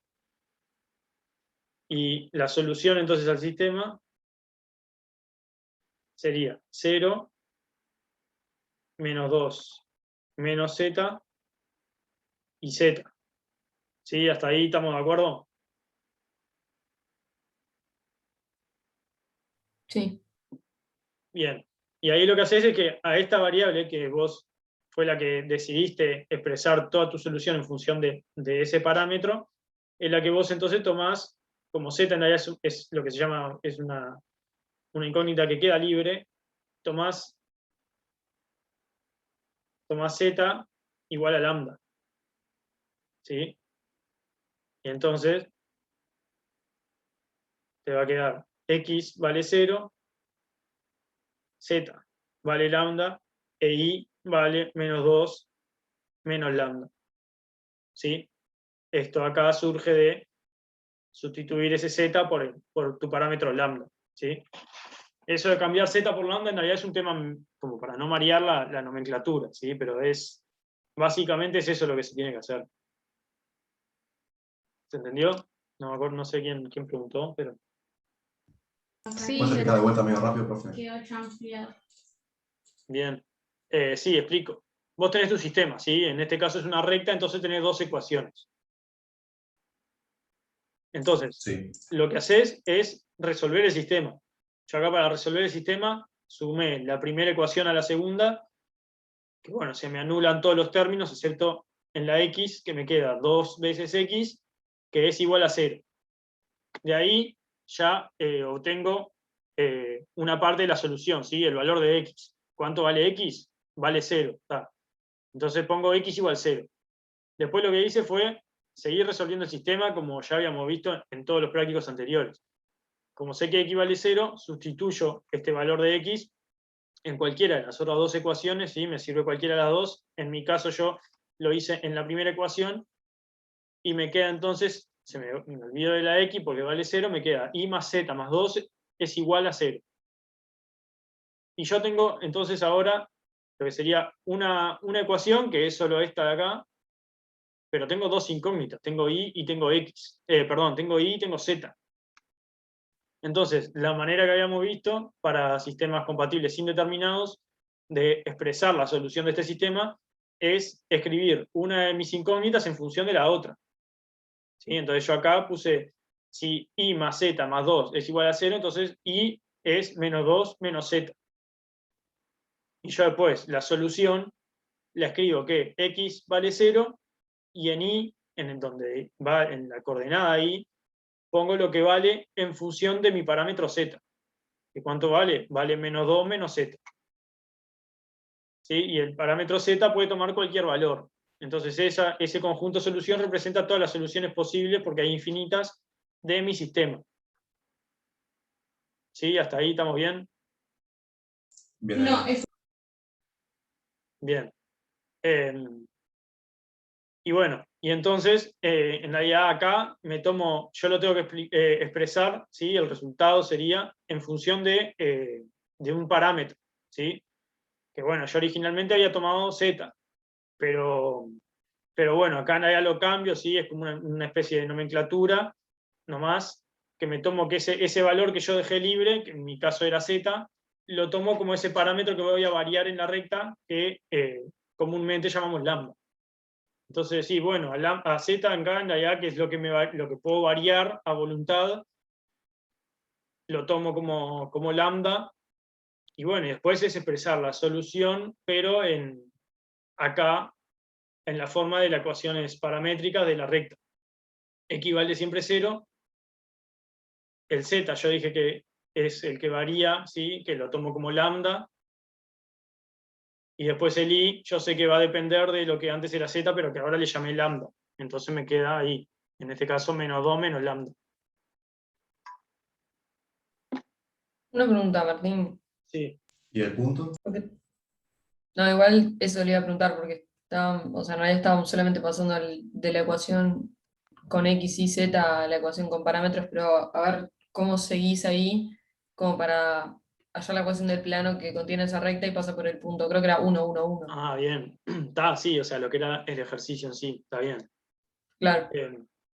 Y la solución entonces al sistema sería 0 menos 2 menos z y z. ¿Sí? ¿Hasta ahí estamos de acuerdo? Sí. Bien. Y ahí lo que haces es que a esta variable que vos fue la que decidiste expresar toda tu solución en función de ese parámetro, es la que vos entonces tomás como z, en realidad es lo que se llama, es una incógnita que queda libre, tomás z igual a lambda. ¿Sí? Y entonces te va a quedar x vale 0, z vale lambda, e y vale menos 2 menos lambda. ¿Sí? Esto acá surge de sustituir ese z por tu parámetro lambda. ¿Sí? Eso de cambiar z por lambda en realidad es un tema como para no marear la nomenclatura, ¿sí? Pero es Básicamente es eso lo que se tiene que hacer. ¿Se entendió? No me acuerdo, no sé quién preguntó, pero... Sí, ¿Puedes explicar de vuelta medio rápido, profe? Bien. Sí, explico. Vos tenés tu sistema, ¿sí? En este caso es una recta, entonces tenés dos ecuaciones. Entonces, Sí. lo que haces es resolver el sistema. Yo acá para resolver el sistema sumé la primera ecuación a la segunda, que bueno, se me anulan todos los términos, excepto en la x, que me queda 2 veces x, que es igual a 0. De ahí ya obtengo una parte de la solución, ¿sí? El valor de x. ¿Cuánto vale x? Vale 0. ¿Tá? Entonces pongo x igual 0. Después lo que hice fue seguir resolviendo el sistema como ya habíamos visto en todos los prácticos anteriores. Como sé que x vale 0, sustituyo este valor de x en cualquiera de las otras dos ecuaciones, ¿sí? Me sirve cualquiera de las dos. En mi caso yo lo hice en la primera ecuación y me queda entonces, me olvido de la x porque vale 0, me queda y más z más 2 es igual a 0. Y yo tengo entonces ahora lo que sería una ecuación, que es solo esta de acá, pero tengo dos incógnitas, tengo y y tengo x. Tengo y y tengo z. Entonces, la manera que habíamos visto para sistemas compatibles indeterminados de expresar la solución de este sistema es escribir una de mis incógnitas en función de la otra. ¿Sí? Entonces yo acá puse, si y más z más 2 es igual a 0, entonces y es menos 2 menos z. Y yo después la solución la escribo que x vale 0 y en y, en donde va en la coordenada y, pongo lo que vale en función de mi parámetro z. ¿Y cuánto vale? Vale menos 2 menos z. ¿Sí? Y el parámetro z puede tomar cualquier valor. Entonces ese conjunto solución representa todas las soluciones posibles, porque hay infinitas, de mi sistema. ¿Sí? ¿Hasta ahí estamos bien? Bien. No, es Bien. Y bueno, y entonces, en realidad acá yo lo tengo que expresar, ¿sí? El resultado sería en función de un parámetro, ¿sí? Que bueno, yo originalmente había tomado z, pero bueno, acá en realidad lo cambio, ¿sí? Es como una especie de nomenclatura, nomás, que me tomo que ese valor que yo dejé libre, que en mi caso era z, lo tomo como ese parámetro que voy a variar en la recta, que comúnmente llamamos lambda. Entonces, sí, bueno, a z acá en realidad, que es lo que puedo variar a voluntad, lo tomo como lambda, y bueno, y después es expresar la solución, pero acá, en la forma de las ecuaciones paramétricas de la recta. X vale siempre 0, el z yo dije que es el que varía, ¿sí? Que lo tomo como lambda, y después el i yo sé que va a depender de lo que antes era z, pero que ahora le llamé lambda, entonces me queda ahí, en este caso menos 2 menos lambda. una pregunta, Martín. Sí. ¿Y el punto? No, igual eso le iba a preguntar porque o sea, en realidad estábamos solamente pasando de la ecuación con x y z a la ecuación con parámetros, pero a ver cómo seguís ahí como para hallar la ecuación del plano que contiene esa recta y pasa por el punto. Creo que era 1, 1, 1. Ah, bien. Está, sí, o sea, lo que era el ejercicio en sí, está bien. Claro.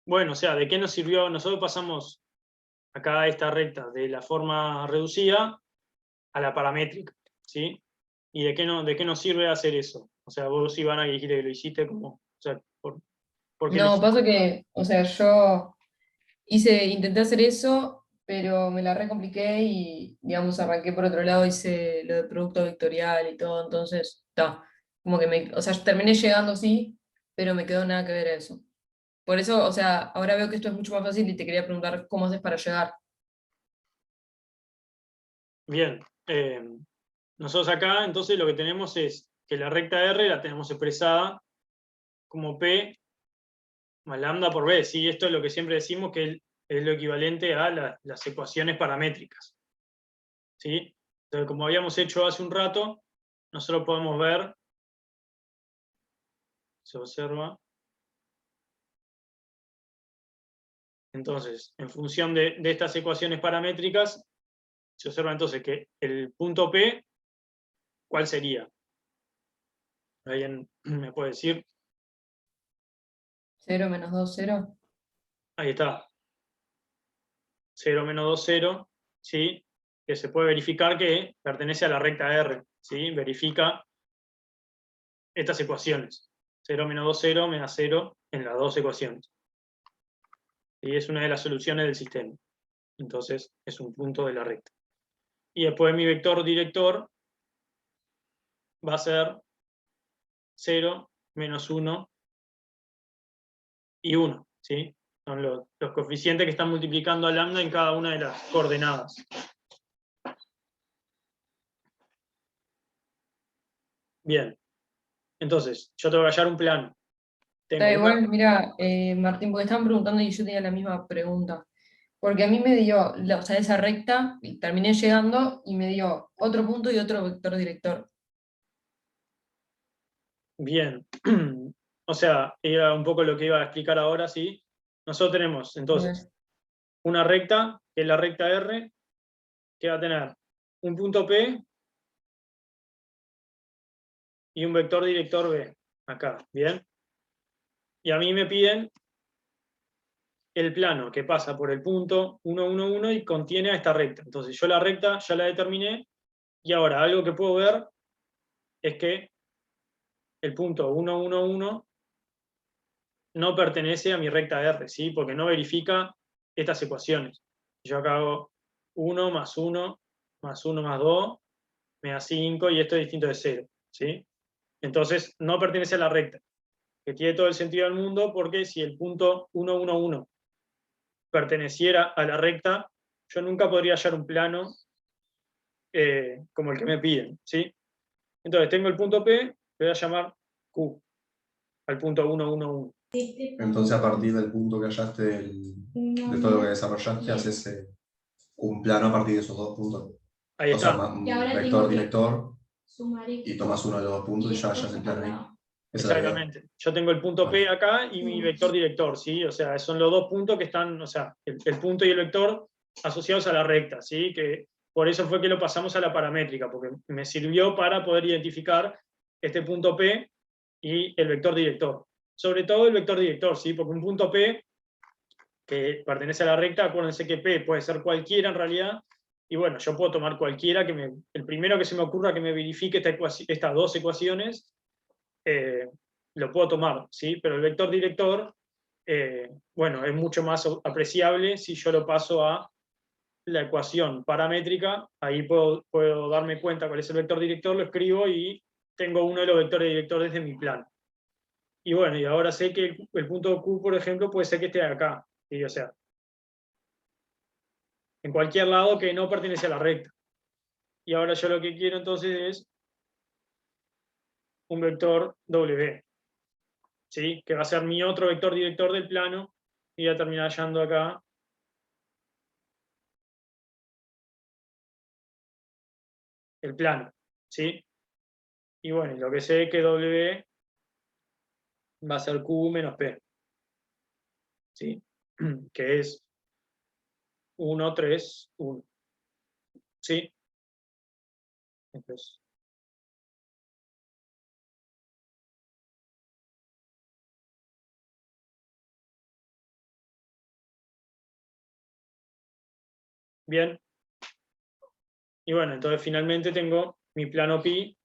Bueno, o sea, ¿de qué nos sirvió? Nosotros pasamos acá esta recta de la forma reducida a la paramétrica, ¿sí? ¿Y de qué nos sirve hacer eso? O sea, vos, Ivana, que dijiste que lo hiciste como, o sea, ¿por qué lo No, hiciste? pasa que, o sea, yo intenté hacer eso, pero me la recompliqué y, digamos, arranqué por otro lado, hice lo de producto vectorial y todo, entonces, está, como que o sea, terminé llegando sí, pero me quedó nada que ver eso. Por eso, o sea, ahora veo que esto es mucho más fácil y te quería preguntar cómo haces para llegar. Bien. Nosotros acá, entonces, lo que tenemos es que la recta R la tenemos expresada como P más lambda por B, ¿sí? Esto es lo que siempre decimos que es lo equivalente a las ecuaciones paramétricas, ¿sí? Entonces, como habíamos hecho hace un rato, nosotros podemos ver, se observa, entonces, en función de estas ecuaciones paramétricas, se observa entonces que el punto P, ¿cuál sería? ¿Alguien me puede decir? 0 menos 2, 0. Ahí está. 0 menos 2, 0, ¿sí? Que se puede verificar que pertenece a la recta R, ¿sí? Verifica estas ecuaciones. 0 menos 2, 0 me da 0 en las dos ecuaciones. Y es una de las soluciones del sistema. Entonces, es un punto de la recta. Y después mi vector director va a ser 0, menos 1 y 1, ¿sí? Son los coeficientes que están multiplicando a lambda en cada una de las coordenadas. Bien. Entonces, yo tengo que hallar un plano. Tengo Da una- igual, mira, Martín, porque estaban preguntando y yo tenía la misma pregunta. Porque a mí me dio, o sea, esa recta, y terminé llegando y me dio otro punto y otro vector director. Bien. O sea, era un poco lo que iba a explicar ahora, ¿sí? Nosotros tenemos, entonces, Ok. una recta, que es la recta R, que va a tener un punto P y un vector director B, acá, ¿bien? Y a mí me piden el plano que pasa por el punto 1, 1, 1 y contiene a esta recta. Entonces yo la recta ya la determiné y ahora algo que puedo ver es que el punto 1, 1, 1 no pertenece a mi recta R, ¿sí? Porque no verifica estas ecuaciones. Yo acá hago 1 más 1 más 1 más 2 me da 5 y esto es distinto de 0, ¿sí? Entonces no pertenece a la recta, que tiene todo el sentido del mundo porque si el punto 1, 1, 1 perteneciera a la recta, yo nunca podría hallar un plano como el que me piden, ¿sí? Entonces tengo el punto P, le voy a llamar Q, al punto 1, 1, 1. Entonces, a partir del punto que hallaste de todo lo que desarrollaste, haces un plano a partir de esos dos puntos. Ahí O sea, está. un Y ahora vector tengo que director sumar y tomas uno de los dos puntos y ya hallas el plano ahí. Esa es la idea. Exactamente. Yo tengo el punto P acá y mi vector director, ¿sí? O sea, son los dos puntos que están, o sea, el punto y el vector asociados a la recta, ¿sí? Que por eso fue que lo pasamos a la paramétrica, porque me sirvió para poder identificar este punto P y el vector director. Sobre todo el vector director, ¿sí? Porque un punto P que pertenece a la recta, acuérdense que P puede ser cualquiera en realidad, y bueno, yo puedo tomar cualquiera, el primero que se me ocurra que me verifique estas dos ecuaciones, lo puedo tomar, ¿sí? Pero el vector director, bueno, es mucho más apreciable si yo lo paso a la ecuación paramétrica, ahí puedo darme cuenta cuál es el vector director, lo escribo y tengo uno de los vectores directores de mi plano. Y bueno, y ahora sé que el punto Q, por ejemplo, puede ser que esté acá, ¿sí? O sea, en cualquier lado que no pertenece a la recta. Y ahora yo lo que quiero entonces es un vector W, ¿sí? Que va a ser mi otro vector director del plano, y voy a terminar hallando acá el plano, ¿sí? Y bueno, lo que sé es que W va a ser Q menos P, ¿sí? Que es 1, 3, 1, ¿sí? Entonces, bien. Y bueno, entonces finalmente tengo mi plano pi,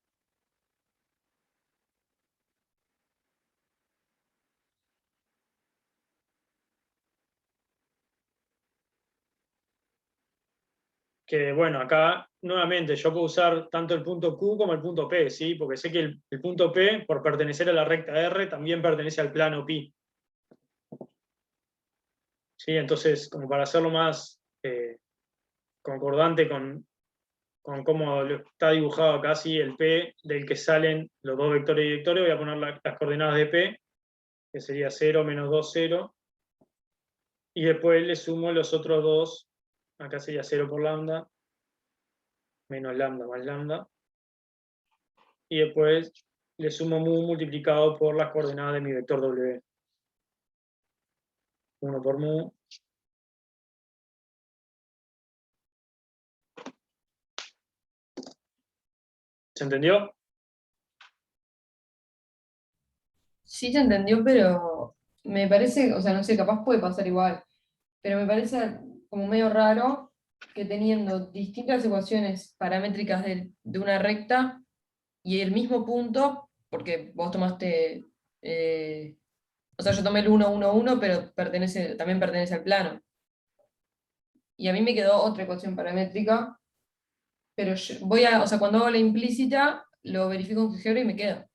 que bueno, acá nuevamente yo puedo usar tanto el punto Q como el punto P, ¿sí? Porque sé que el punto P, por pertenecer a la recta R, también pertenece al plano pi. ¿Sí? Entonces, como para hacerlo más concordante con cómo lo está dibujado acá, ¿sí? El P del que salen los dos vectores directores, voy a poner las coordenadas de P, que sería 0, menos 2, 0, y después le sumo los otros dos, acá sería 0 por lambda, menos lambda más lambda, y después le sumo mu multiplicado por las coordenadas de mi vector W. 1 por mu. ¿Se entendió? sí se entendió, pero me parece, o sea, no sé, capaz puede pasar igual, pero me parece como medio raro que teniendo distintas ecuaciones paramétricas de una recta y el mismo punto, porque vos tomaste, o sea, yo tomé el 1, 1, 1, pero también pertenece al plano. Y a mí me quedó otra ecuación paramétrica, pero o sea, cuando hago la implícita, lo verifico en GeoGebra y me queda.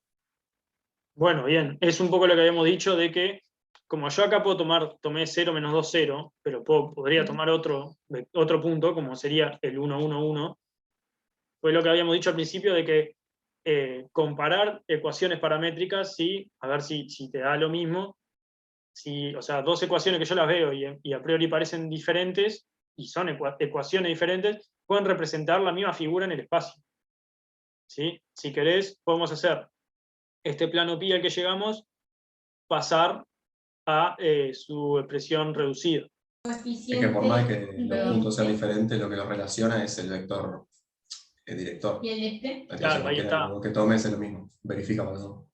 Bueno, bien, es un poco lo que habíamos dicho de que, como yo acá tomé 0, menos 2, 0, pero podría tomar otro punto, como sería el 1, 1, 1, fue lo que habíamos dicho al principio de que comparar ecuaciones paramétricas, ¿sí? A ver si te da lo mismo. O sea, dos ecuaciones que yo las veo y a priori parecen diferentes, y son ecuaciones diferentes, pueden representar la misma figura en el espacio. ¿Sí? Si querés, podemos hacer este plano pi al que llegamos, pasar a su expresión reducida. Es que por más que los Pero- puntos sean diferentes, lo que los relaciona es el vector director. ¿Y el de este? Entonces Claro, ahí cualquiera está. de los dos que tomes es lo mismo. Verifica para eso.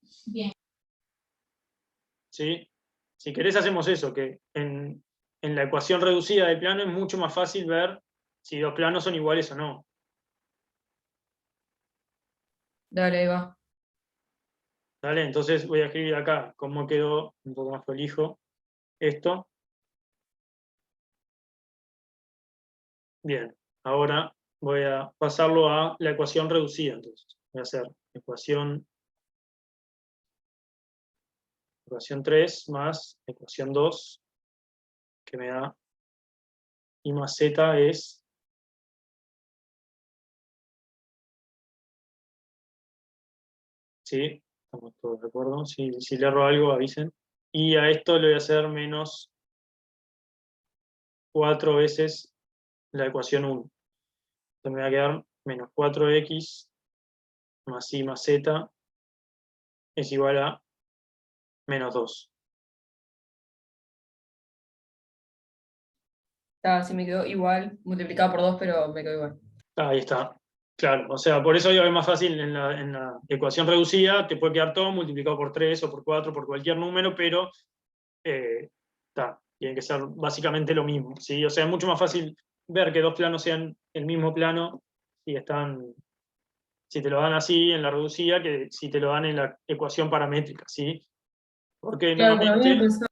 ¿Sí? Si querés hacemos eso, que en la ecuación reducida del plano es mucho más fácil ver si dos planos son iguales o no. Dale, ahí va. ¿Vale? Entonces voy a escribir acá cómo quedó, un poco más prolijo, esto. Bien, ahora voy a pasarlo a la ecuación reducida. Entonces, voy a hacer ecuación 3 más ecuación 2, que me da I más Z es ¿sí? Estamos todos de acuerdo. Si le erro algo, avisen. Y a esto le voy a hacer menos 4 veces la ecuación 1. Entonces me va a quedar menos 4x más y más z es igual a menos 2. Sí me quedó igual, multiplicado por 2, pero me quedó igual. Ahí está. Claro, o sea, por eso digo que es más fácil en la ecuación reducida, te puede quedar todo multiplicado por 3 o por 4, por cualquier número, pero tiene que ser básicamente lo mismo, ¿sí? O sea, es mucho más fácil ver que dos planos sean el mismo plano si te lo dan así en la reducida que si te lo dan en la ecuación paramétrica, ¿sí? Porque Claro, pero a mí me normalmente, pensaba,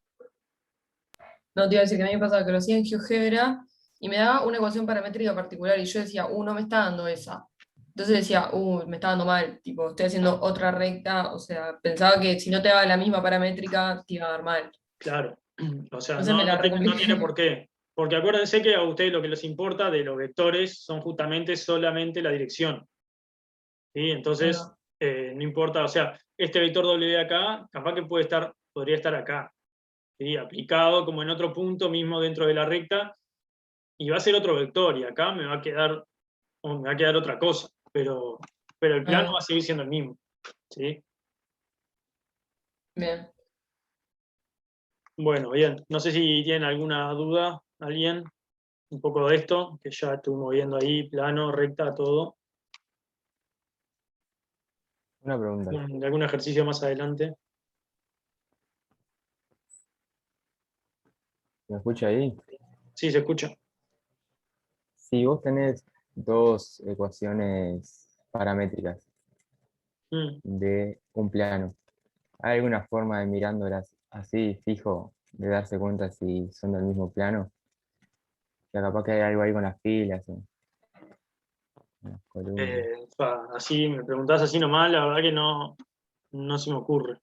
no te iba a decir que a mí me pasaba que lo hacía en GeoGebra y me daba una ecuación paramétrica particular y yo decía, no me está dando esa. Entonces decía, me está dando mal, tipo, estoy haciendo otra recta, o sea, pensaba que si no te daba la misma paramétrica, te iba a dar mal. claro, o sea, Entonces me la no tiene recompliqué. por qué. Porque acuérdense que a ustedes lo que les importa de los vectores son justamente solamente la dirección, ¿sí? Ahí Entonces, va. no importa, o sea, este vector W acá, capaz que podría estar acá, ¿sí? Aplicado como en otro punto mismo dentro de la recta, y va a ser otro vector, y acá me va a quedar otra cosa, pero el Ahí plano va va. a seguir siendo el mismo, ¿sí? Bien. Bueno, bien, no sé si tienen alguna duda, alguien, un poco de esto, que ya estuvimos viendo ahí, plano, recta, todo. Una pregunta. De algún ejercicio más adelante. ¿Me escucha ahí? Sí, se escucha. Si vos tenés dos ecuaciones paramétricas Mm. de un plano, ¿hay alguna forma de mirándolas así, fijo, de darse cuenta si son del mismo plano? O sea, capaz que hay algo ahí con las filas o las columnas. Así, me preguntás así nomás, la verdad que no se me ocurre.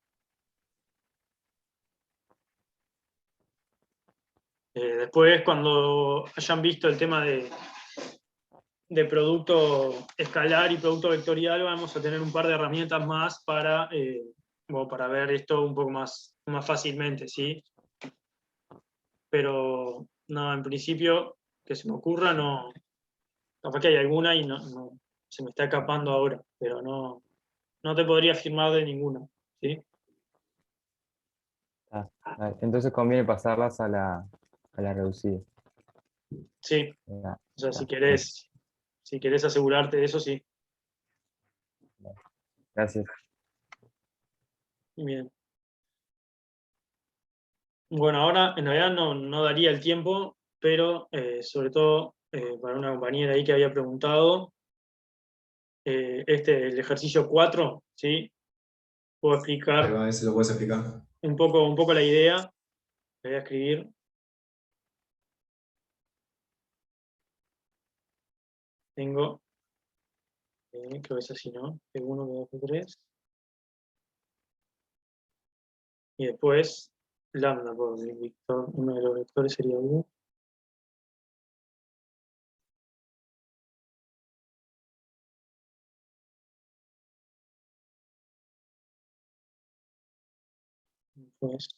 Después, cuando hayan visto el tema de producto escalar y producto vectorial, vamos a tener un par de herramientas más para ver esto un poco más fácilmente, ¿sí? Pero no, en principio, que se me ocurra, no. Capaz que hay alguna y no se me está escapando ahora, pero no te podría afirmar de ninguna, ¿sí? Vale, entonces conviene pasarlas a la reducida. Sí, Ya, o sea, ya, si querés asegurarte de eso, sí. gracias. Bien. Bueno, ahora en realidad no daría el tiempo, pero sobre todo para una compañera ahí que había preguntado, el ejercicio 4, ¿sí? Puedo Ahí explicar va, a ver si lo puedes explicar. un poco la idea. Le voy a escribir. Tengo, creo que es así, ¿no? P1, P2, P3. Y después lambda por el vector, uno de los vectores sería U. Después,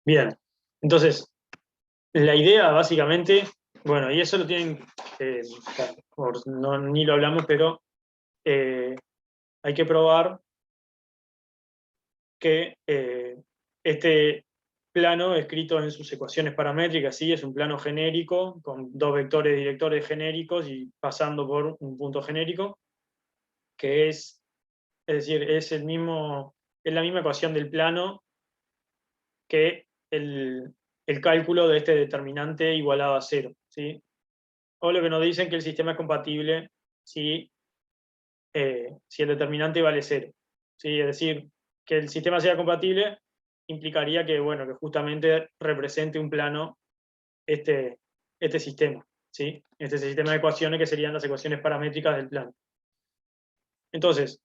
bien, entonces, la idea básicamente, bueno, y eso lo tienen, ni lo hablamos, pero hay que probar que este plano escrito en sus ecuaciones paramétricas, sí, es un plano genérico, con dos vectores directores genéricos y pasando por un punto genérico, que es decir, es la misma ecuación del plano que el cálculo de este determinante igualado a cero, ¿sí? O lo que nos dicen que el sistema es compatible si el determinante vale cero, ¿sí? Es decir, que el sistema sea compatible implicaría que, bueno, que justamente represente un plano este sistema, ¿sí? Este sistema de ecuaciones que serían las ecuaciones paramétricas del plano. Entonces,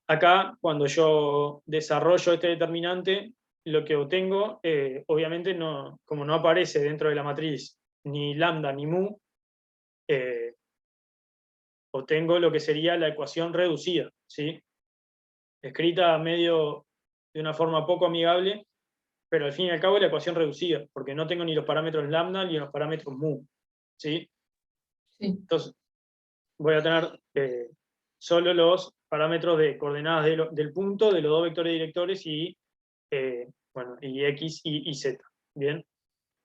acá, cuando yo desarrollo este determinante, lo que obtengo, obviamente, como no aparece dentro de la matriz ni lambda ni mu, obtengo lo que sería la ecuación reducida, ¿sí? Escrita medio de una forma poco amigable, pero al fin y al cabo es la ecuación reducida, porque no tengo ni los parámetros lambda ni los parámetros mu, ¿sí? Sí. Entonces, voy a tener solo los parámetros de coordenadas del punto, de los dos vectores directores y, bueno, y x y z, ¿bien?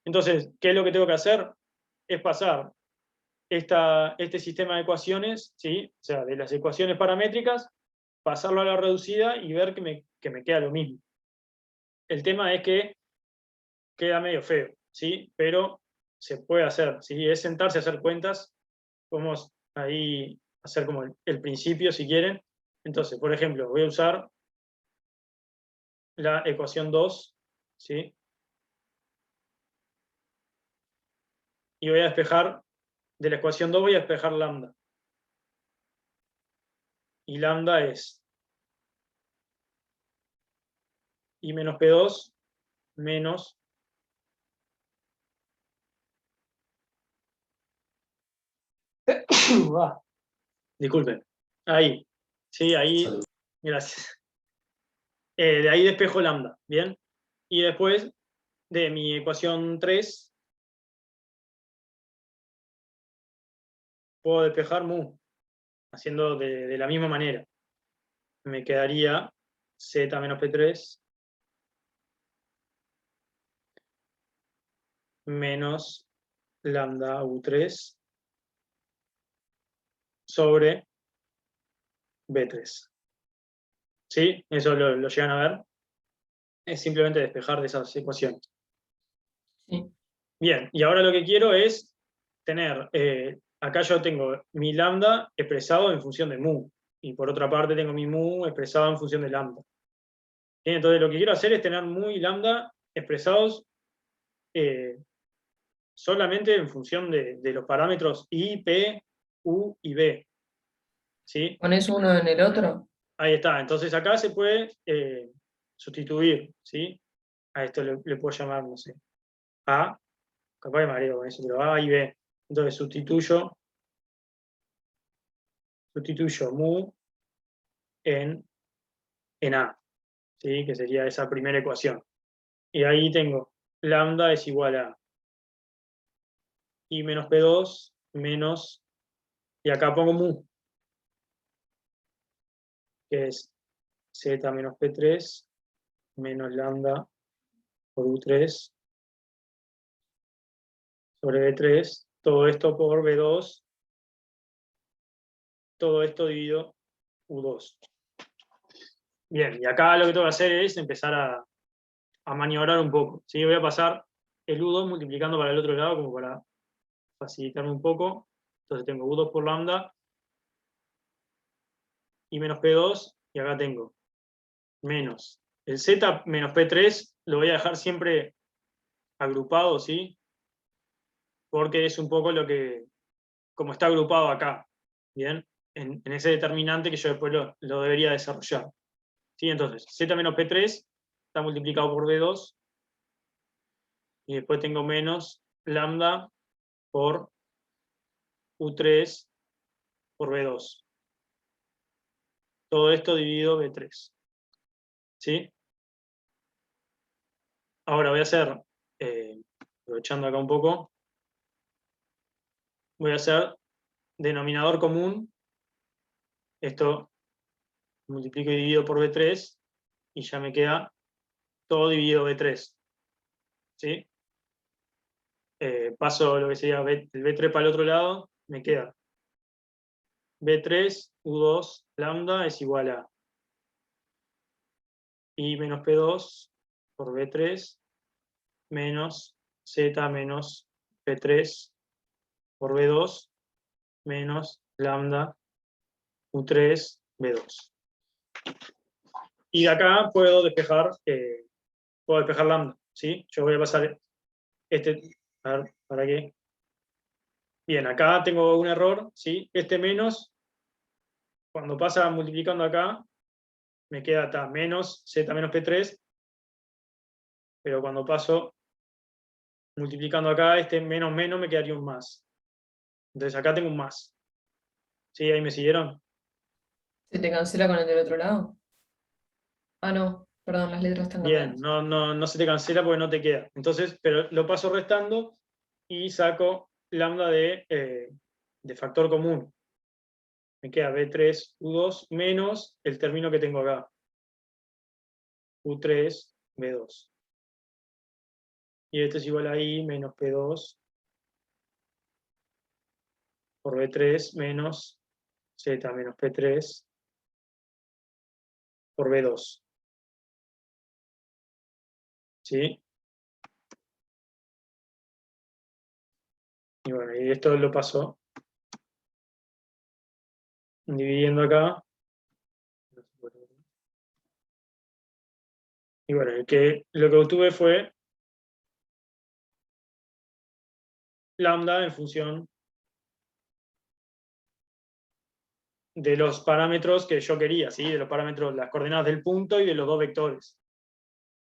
Entonces, ¿qué es lo que tengo que hacer? Es pasar este sistema de ecuaciones, ¿sí? O sea, de las ecuaciones paramétricas, pasarlo a la reducida y ver que me queda lo mismo. El tema es que queda medio feo, ¿sí? Pero se puede hacer, ¿sí? Es sentarse a hacer cuentas, podemos ahí hacer como el principio si quieren. Entonces, por ejemplo, voy a usar la ecuación 2, ¿sí? Y voy a despejar, de la ecuación 2 voy a despejar lambda. Y lambda es I menos P2 menos disculpen. Ahí. Sí, ahí. Salud. Gracias. De ahí despejo lambda, ¿bien? Y después de mi ecuación 3 puedo despejar mu, haciendo de la misma manera. Me quedaría z menos P3 menos lambda U3 sobre B3. ¿Sí? Eso lo llegan a ver. Es simplemente despejar de esas ecuaciones. Sí. Bien, y ahora lo que quiero es tener, acá yo tengo mi lambda expresado en función de mu, y por otra parte tengo mi mu expresado en función de lambda. Bien, entonces lo que quiero hacer es tener mu y lambda expresados solamente en función de los parámetros I, P, U y B. ¿Sí? ¿Pones uno en el otro? Ahí está, entonces acá se puede sustituir, ¿sí? A esto le puedo llamar, no sé, A, capaz de mareo con eso, pero A y B. Entonces sustituyo mu en A, ¿sí? Que sería esa primera ecuación. Y ahí tengo lambda es igual a I menos P2 menos, y acá pongo mu, que es Z menos P3 menos lambda por U3 sobre B3, todo esto por B2, todo esto dividido U2. Bien, y acá lo que tengo que hacer es empezar a maniobrar un poco. ¿Sí? Voy a pasar el U2 multiplicando para el otro lado como para facilitarme un poco. Entonces tengo U2 por lambda y menos P2, y acá tengo menos. El Z menos P3 lo voy a dejar siempre agrupado, ¿sí? Porque es un poco lo que, como está agrupado acá, ¿bien? En ese determinante que yo después lo debería desarrollar. ¿Sí? Entonces, Z menos P3 está multiplicado por B2, y después tengo menos lambda por U3 por B2. Todo esto dividido B3. ¿Sí? Ahora voy a hacer, aprovechando acá un poco, voy a hacer denominador común. Esto multiplico y divido por B3 y ya me queda todo dividido B3. ¿Sí? Paso lo que sería el B3 para el otro lado, me queda B3 U2 lambda es igual a I menos P2 por B3 menos Z menos P3 por B2 menos lambda U3 B2. Y de acá puedo despejar lambda, ¿sí? Yo voy a pasar a ver, ¿para qué? Bien, acá tengo un error, ¿sí? Este menos, cuando pasa multiplicando acá, me queda acá menos Z menos P3, pero cuando paso multiplicando acá, este menos menos me quedaría un más. Entonces acá tengo un más. ¿Sí? ¿Ahí me siguieron? ¿Se te cancela con el del otro lado? Ah, no, perdón, las letras están Bien, cambiadas. no se te cancela porque no te queda. Entonces, pero lo paso restando y saco lambda de factor común. Me queda B3 U2 menos el término que tengo acá. U3 B2. Y esto es igual a I menos P2 por B3 menos Z menos P3 por B2. ¿Sí? Y bueno, y esto lo paso dividiendo acá. Y bueno, lo que obtuve fue lambda en función de los parámetros que yo quería, ¿sí? De los parámetros, las coordenadas del punto y de los dos vectores.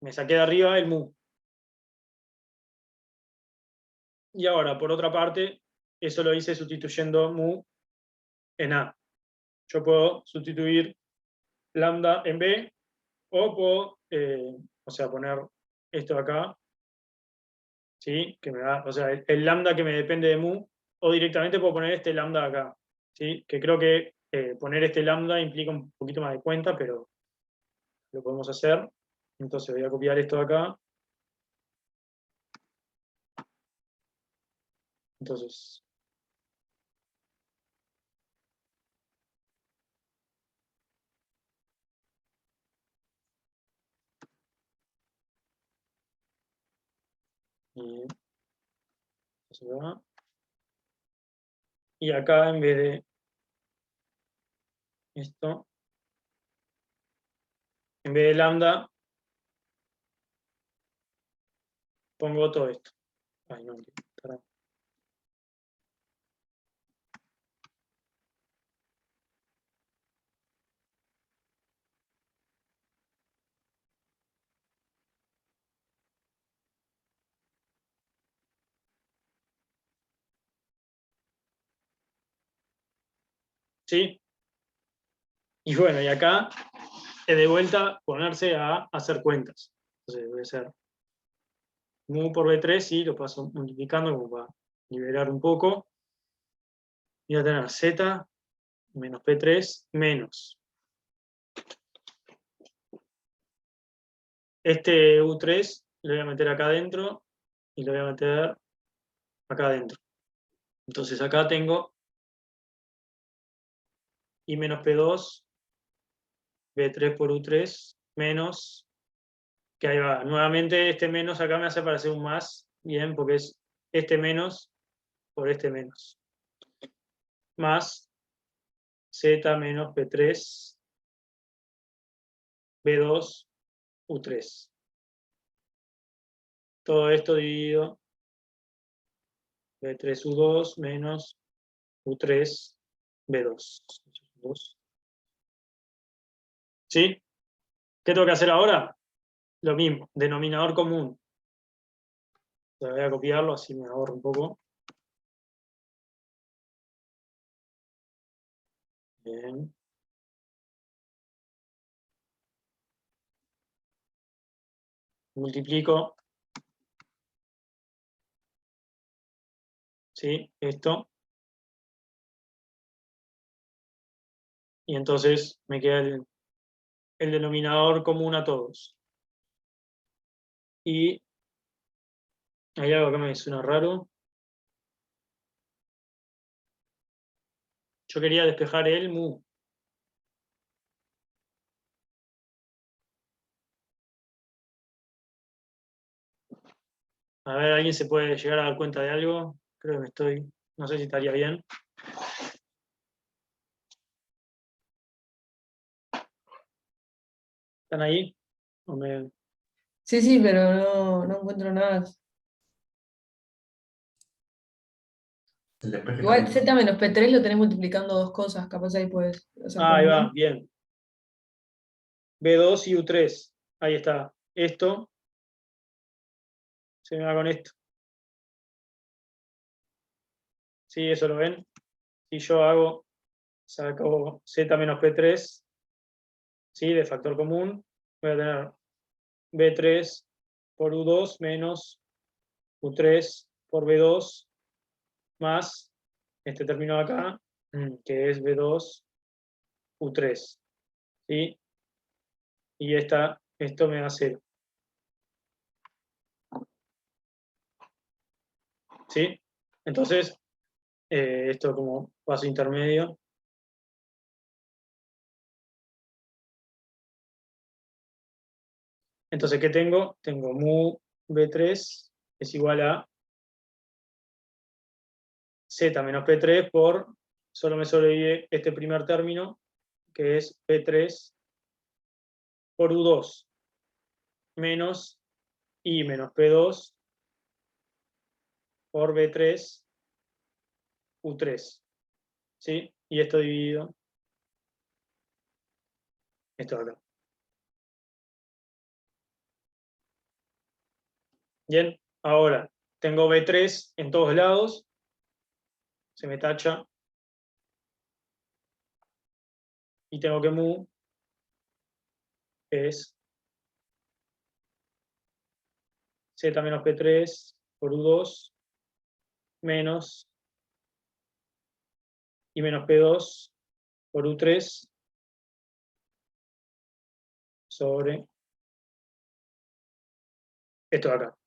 Me saqué de arriba el mu. Y ahora, por otra parte, eso lo hice sustituyendo mu en A. Yo puedo sustituir lambda en B, o puedo, poner esto acá, ¿sí? Que me da, o sea, el lambda que me depende de mu, o directamente puedo poner este lambda acá, ¿sí? Que creo que poner este lambda implica un poquito más de cuenta, pero lo podemos hacer. Entonces voy a copiar esto de acá. Entonces, y acá en vez de esto, en vez de lambda, pongo todo esto. Ay, no, perdón. ¿Sí? Y bueno, y acá de vuelta ponerse a hacer cuentas. Entonces voy a hacer mu por B3 y lo paso multiplicando como para liberar un poco. Voy a tener Z menos P3 menos este U3 lo voy a meter acá adentro y lo voy a meter acá adentro. Entonces acá tengo y menos P2, B3 por U3, menos, que ahí va. Nuevamente este menos acá me hace parecer un más, bien, porque es este menos por este menos. Más Z menos P3, B2, U3. Todo esto dividido B3, U2 menos U3, B2. ¿Sí? ¿Qué tengo que hacer ahora? Lo mismo, denominador común. Voy a copiarlo, así me ahorro un poco. Bien. Multiplico. ¿Sí? Esto. Y entonces me queda el denominador común a todos. Y hay algo que me suena raro. Yo quería despejar el mu. A ver, ¿alguien se puede llegar a dar cuenta de algo? Creo que me estoy... No sé si estaría bien. ¿Están ahí? ¿O me... Sí, sí, pero no encuentro nada. El despeje Igual también. Z menos P3 lo tenés multiplicando dos cosas, capaz ahí puedes. O sea, Ah, por ahí mu. va, bien. B2 y U3. Ahí está. Esto se me va con esto. ¿Sí? ¿Eso lo ven? Si yo saco Z menos P3, ¿sí? De factor común, voy a tener B3 por U2 menos U3 por B2 más este término de acá, que es B2 U3. ¿Sí? Y esto me da 0. ¿Sí? Entonces, esto como paso intermedio. Entonces, ¿qué tengo? Tengo mu B3 es igual a Z menos P3 por, solo me sobrevive este primer término, que es P3 por U2 menos I menos P2 por B3 U3. ¿Sí? Y esto dividido, esto de acá. Bien, ahora tengo B3 en todos lados, se me tacha, y tengo que mu es Z menos P3 por U2 menos I menos P2 por U3 sobre esto de acá.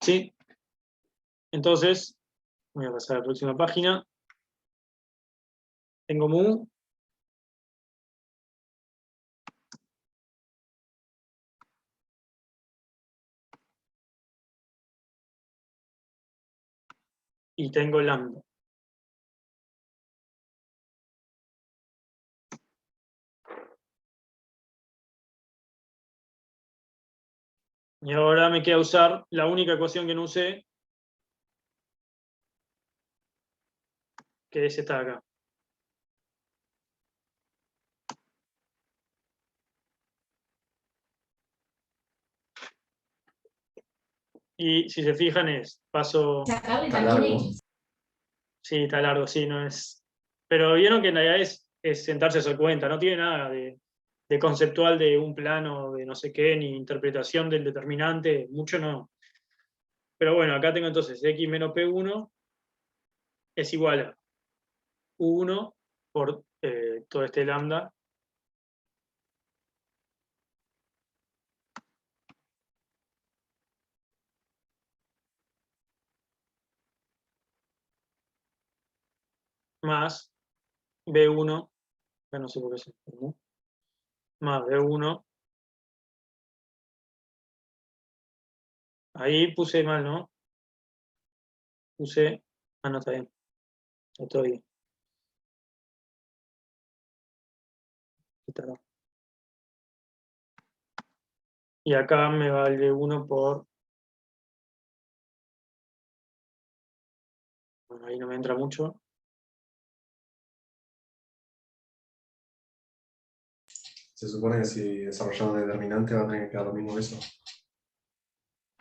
¿Sí? Entonces, voy a pasar a la próxima página. Tengo mu. Y tengo lambda. Y ahora me queda usar la única ecuación que no usé, que es esta de acá. Y si se fijan es, paso... Está largo. Sí, está largo, sí, no es... Pero vieron que en realidad es sentarse a hacer cuenta, no tiene nada de conceptual de un plano, de no sé qué, ni interpretación del determinante, mucho no. Pero bueno, acá tengo entonces x menos p1 es igual a u1 por todo este lambda más B1, ya no sé por qué se formó, más B1. Ahí puse mal, ¿no? Puse, no, está bien, está todo bien. Y acá me va el B1 por... Bueno, ahí no me entra mucho. Se supone que si desarrollamos un determinante va a tener que quedar lo mismo eso.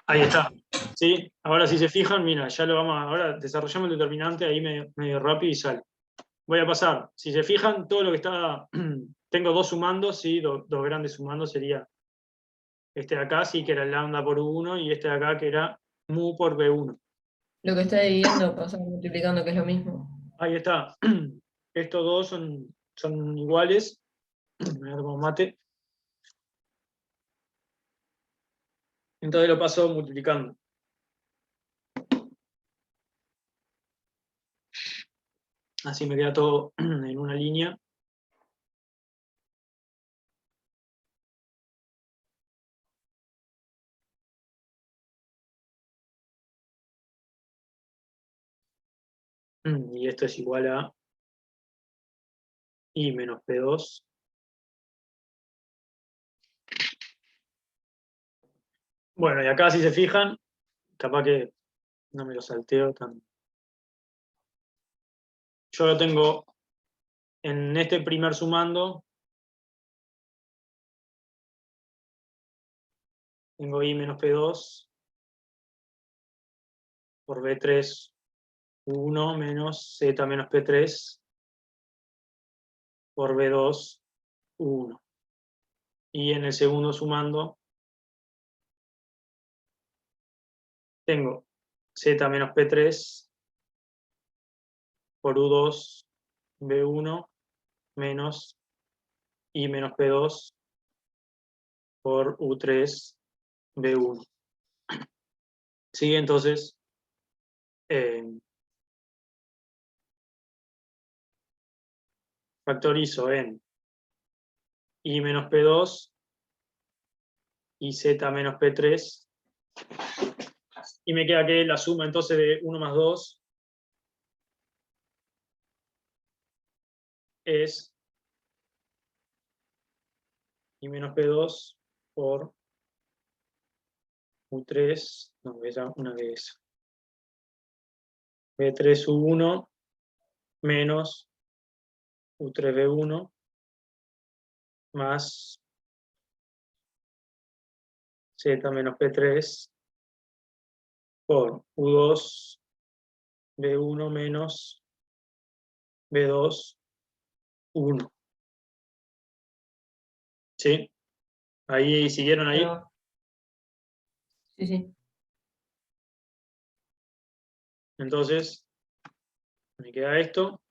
Ahí está. ¿Sí? Ahora si se fijan, mira, ya lo vamos a... Ahora desarrollamos el determinante ahí medio rápido y sale. Voy a pasar. Si se fijan, todo lo que está... Tengo dos sumandos, ¿sí? Dos grandes sumandos sería este de acá, sí, que era lambda por U1, y este de acá, que era mu por B1. Lo que está dividiendo pasa multiplicando, que es lo mismo. Ahí está. Estos dos son iguales. Me voy a dar como mate. Entonces lo paso multiplicando. Así me queda todo en una línea. Y esto es igual a I menos P2. Bueno, y acá si se fijan, capaz que no me lo salteo tan... Yo lo tengo en este primer sumando, tengo I menos P2 por B3 U1 menos Z menos P3 por B2 U1. Y en el segundo sumando tengo Z menos P3 por U2 B1 menos I menos P2 por U3 B1. ¿Sí? Entonces, factorizo en I menos P2 y Z menos P3. Y me queda que la suma entonces de 1 más 2 es I menos P2 por U3, no, era una vez. B3 U1 menos U3 B1 más Z menos P3 por U2 B1 menos B2 1. ¿Sí? ¿Ahí siguieron ahí? Pero- sí, sí. Entonces, me queda esto.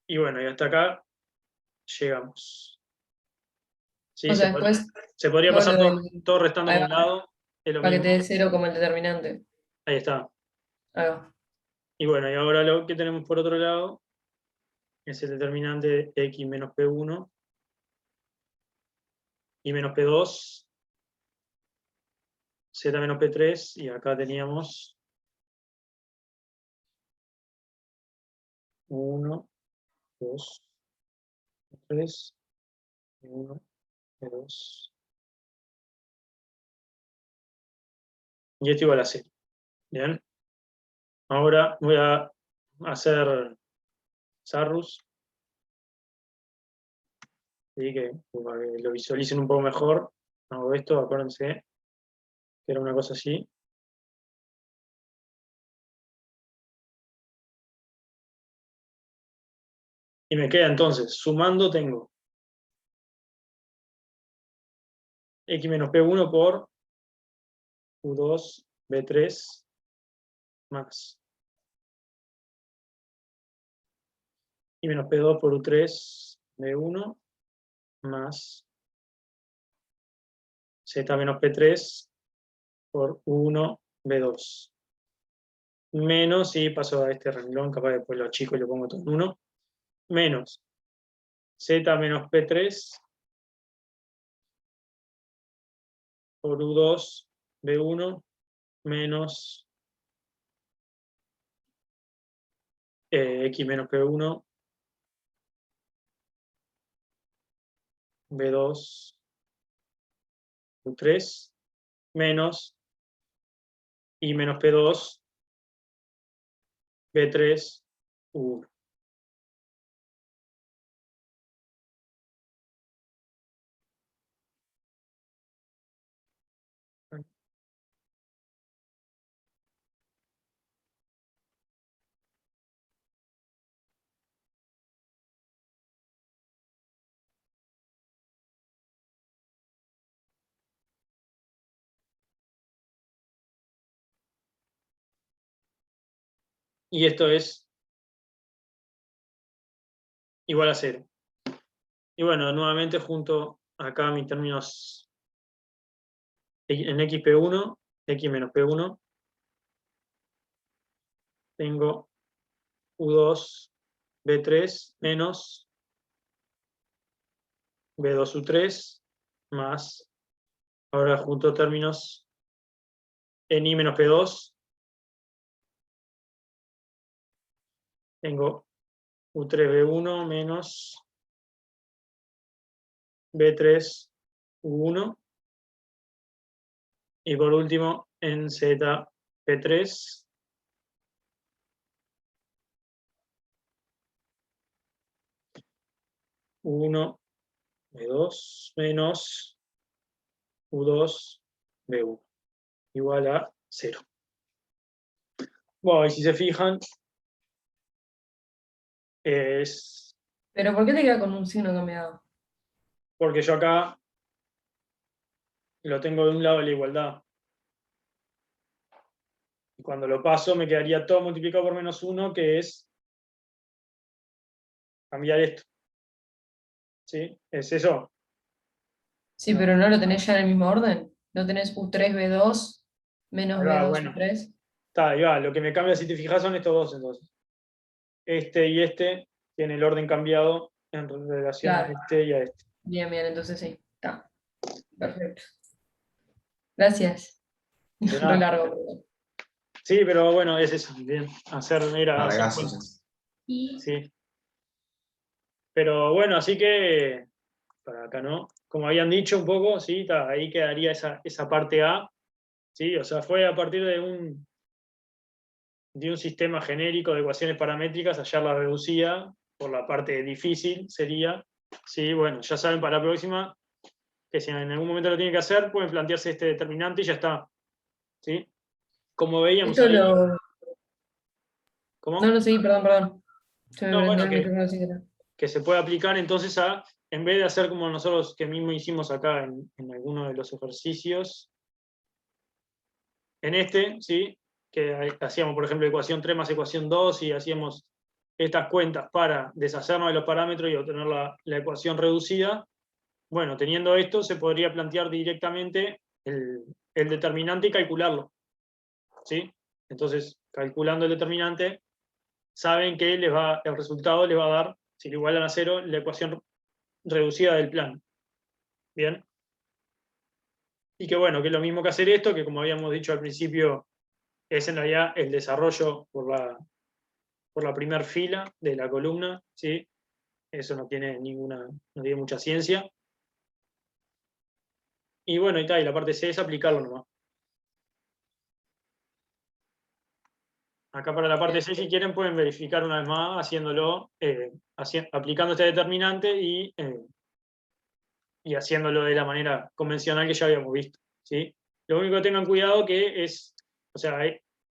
Y bueno, y hasta acá llegamos. ¿Sí? O sea, después Se podría todo pasar lo del todo restando ahí por un va, lado. Es lo para que mismo. te dé cero como el determinante. Ahí está. Ahí va. Y bueno, y ahora lo que tenemos por otro lado es el determinante de X menos P1 y menos P2, Z menos P3, y acá teníamos 1, 2, 3, 1, 2. Y esto igual a 0. Bien. Ahora voy a hacer Sarrus. Así que para que lo visualicen un poco mejor, hago esto, acuérdense que era una cosa así. Y me queda entonces, sumando tengo X menos P1 por U2 B3 más Y menos P2 por U3 B1 más Z menos P3 por U1 B2. menos, y paso a este renglón, capaz después lo achico y lo pongo todo en 1, menos z menos P3 por U2 B1 menos X menos P1 B2 U3 menos Y menos P2 B3 U1. Y esto es igual a 0. Y bueno, nuevamente junto acá mis términos en xp1, x menos p1, tengo u2 b3 menos b2 u3 más, ahora junto términos en i menos p2, tengo u3 b1 menos b3 u1, y por último en z p3 u1 b2 menos u2 b1 igual a 0. Bueno, y si se fijan, es Pero ¿por qué te queda con un signo cambiado? porque yo acá lo tengo de un lado de la igualdad. Y cuando lo paso me quedaría todo multiplicado por menos 1, que es cambiar esto. ¿Sí? ¿Es eso? Sí, No. pero ¿no lo tenés ya en el mismo orden? ¿No tenés U3B2 menos Acá, B2 bueno, U3? está, ahí va. Lo que me cambia, si te fijas, son estos dos entonces. Este y este tienen el orden cambiado en relación a Claro. este y a este. Bien, bien, entonces sí. Está. Perfecto. Gracias. De Re nada. largo, perdón. Sí, pero bueno, es eso. Bien. Hacer Largazo, cuentas. Sí. Pero bueno, así que, para acá, ¿no? Como habían dicho un poco, sí, está, ahí quedaría esa parte A. ¿Sí? O sea, fue a partir de un sistema genérico de ecuaciones paramétricas, hallar la reducida, por la parte difícil sería, ¿sí? Bueno, ya saben para la próxima que si en algún momento lo tienen que hacer, pueden plantearse este determinante y ya está, ¿sí? Como veíamos Esto ahí, lo. ¿cómo? No, no, sí, perdón. Se me No, prendió bueno, el micrófono así que no. que se puede aplicar entonces en vez de hacer como nosotros que mismo hicimos acá en alguno de los ejercicios, en este, ¿sí? Que hacíamos, por ejemplo, ecuación 3 más ecuación 2 y hacíamos estas cuentas para deshacernos de los parámetros y obtener la ecuación reducida. Bueno, teniendo esto, se podría plantear directamente el determinante y calcularlo, ¿sí? Entonces, calculando el determinante, saben que el resultado les va a dar, si lo igualan a 0, la ecuación reducida del plano. ¿Bien? Y que bueno, que es lo mismo que hacer esto, que como habíamos dicho al principio, es en realidad el desarrollo por la primera fila de la columna, ¿sí? Eso no tiene mucha ciencia. Y bueno, y la parte C es aplicarlo nomás. Acá para la parte C, si quieren, pueden verificar una vez más haciéndolo, aplicando este determinante y haciéndolo de la manera convencional que ya habíamos visto, ¿sí? Lo único que tengan cuidado que es, o sea,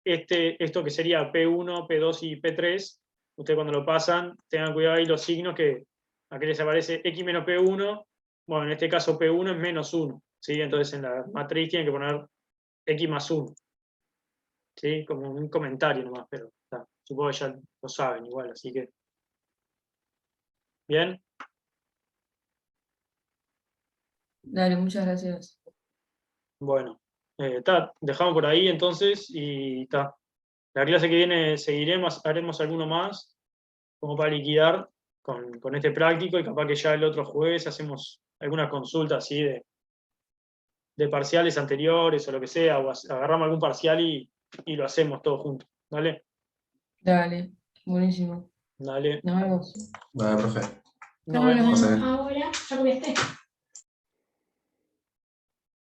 esto que sería P1, P2 y P3, ustedes cuando lo pasan, tengan cuidado ahí los signos que aquí les aparece X menos P1, bueno, en este caso P1 es menos 1, ¿sí? Entonces en la matriz tienen que poner X más 1, ¿sí? Como un comentario nomás, pero supongo que ya lo saben igual, así que. ¿Bien? Dale, muchas gracias. Bueno, dejamos por ahí entonces y La clase que viene haremos alguno más, como para liquidar con este práctico, y capaz que ya el otro jueves hacemos alguna consulta así de parciales anteriores o lo que sea, o agarramos algún parcial y lo hacemos todo juntos. ¿Dale? Dale, buenísimo. Dale. Nos vemos. Vale, profe. Nos vemos. Pasa bien. Ahora, ¿ya comiste?